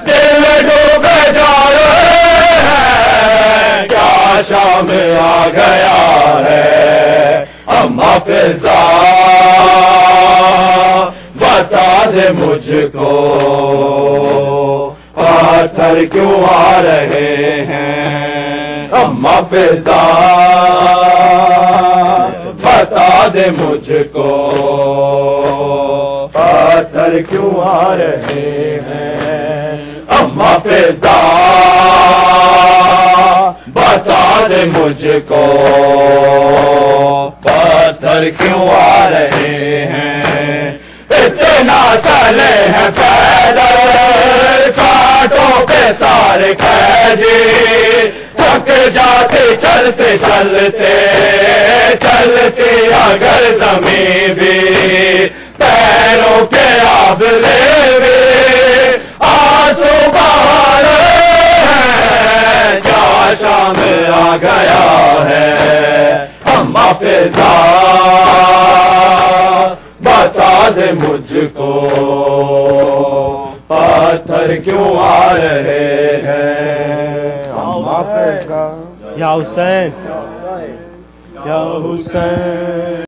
دل ڈوبے جا رہے ہیں کیا شام آ گیا ہے. اما فضا بتا دے مجھ کو پتھر کیوں آ رہے ہیں. اما فضا بتا دے مجھ کو پتھر کیوں آ رہے ہیں. اما فضا بتا دے مجھ کو پتھر کیوں آ رہے ہیں. اتنا چلے ہیں پیدل کانٹوں پہ سارے قیدی تھک جاتے چلتے چلتے چلتے اگر زمین بھی پیروں کے آبلے بھی آنسو بہا رہے ہیں کیا شام آ گیا ہے. اما فضا بتا دے مجھ کو پتھر کیوں آ رہے ہیں. اما فضا یا حسین یا حسین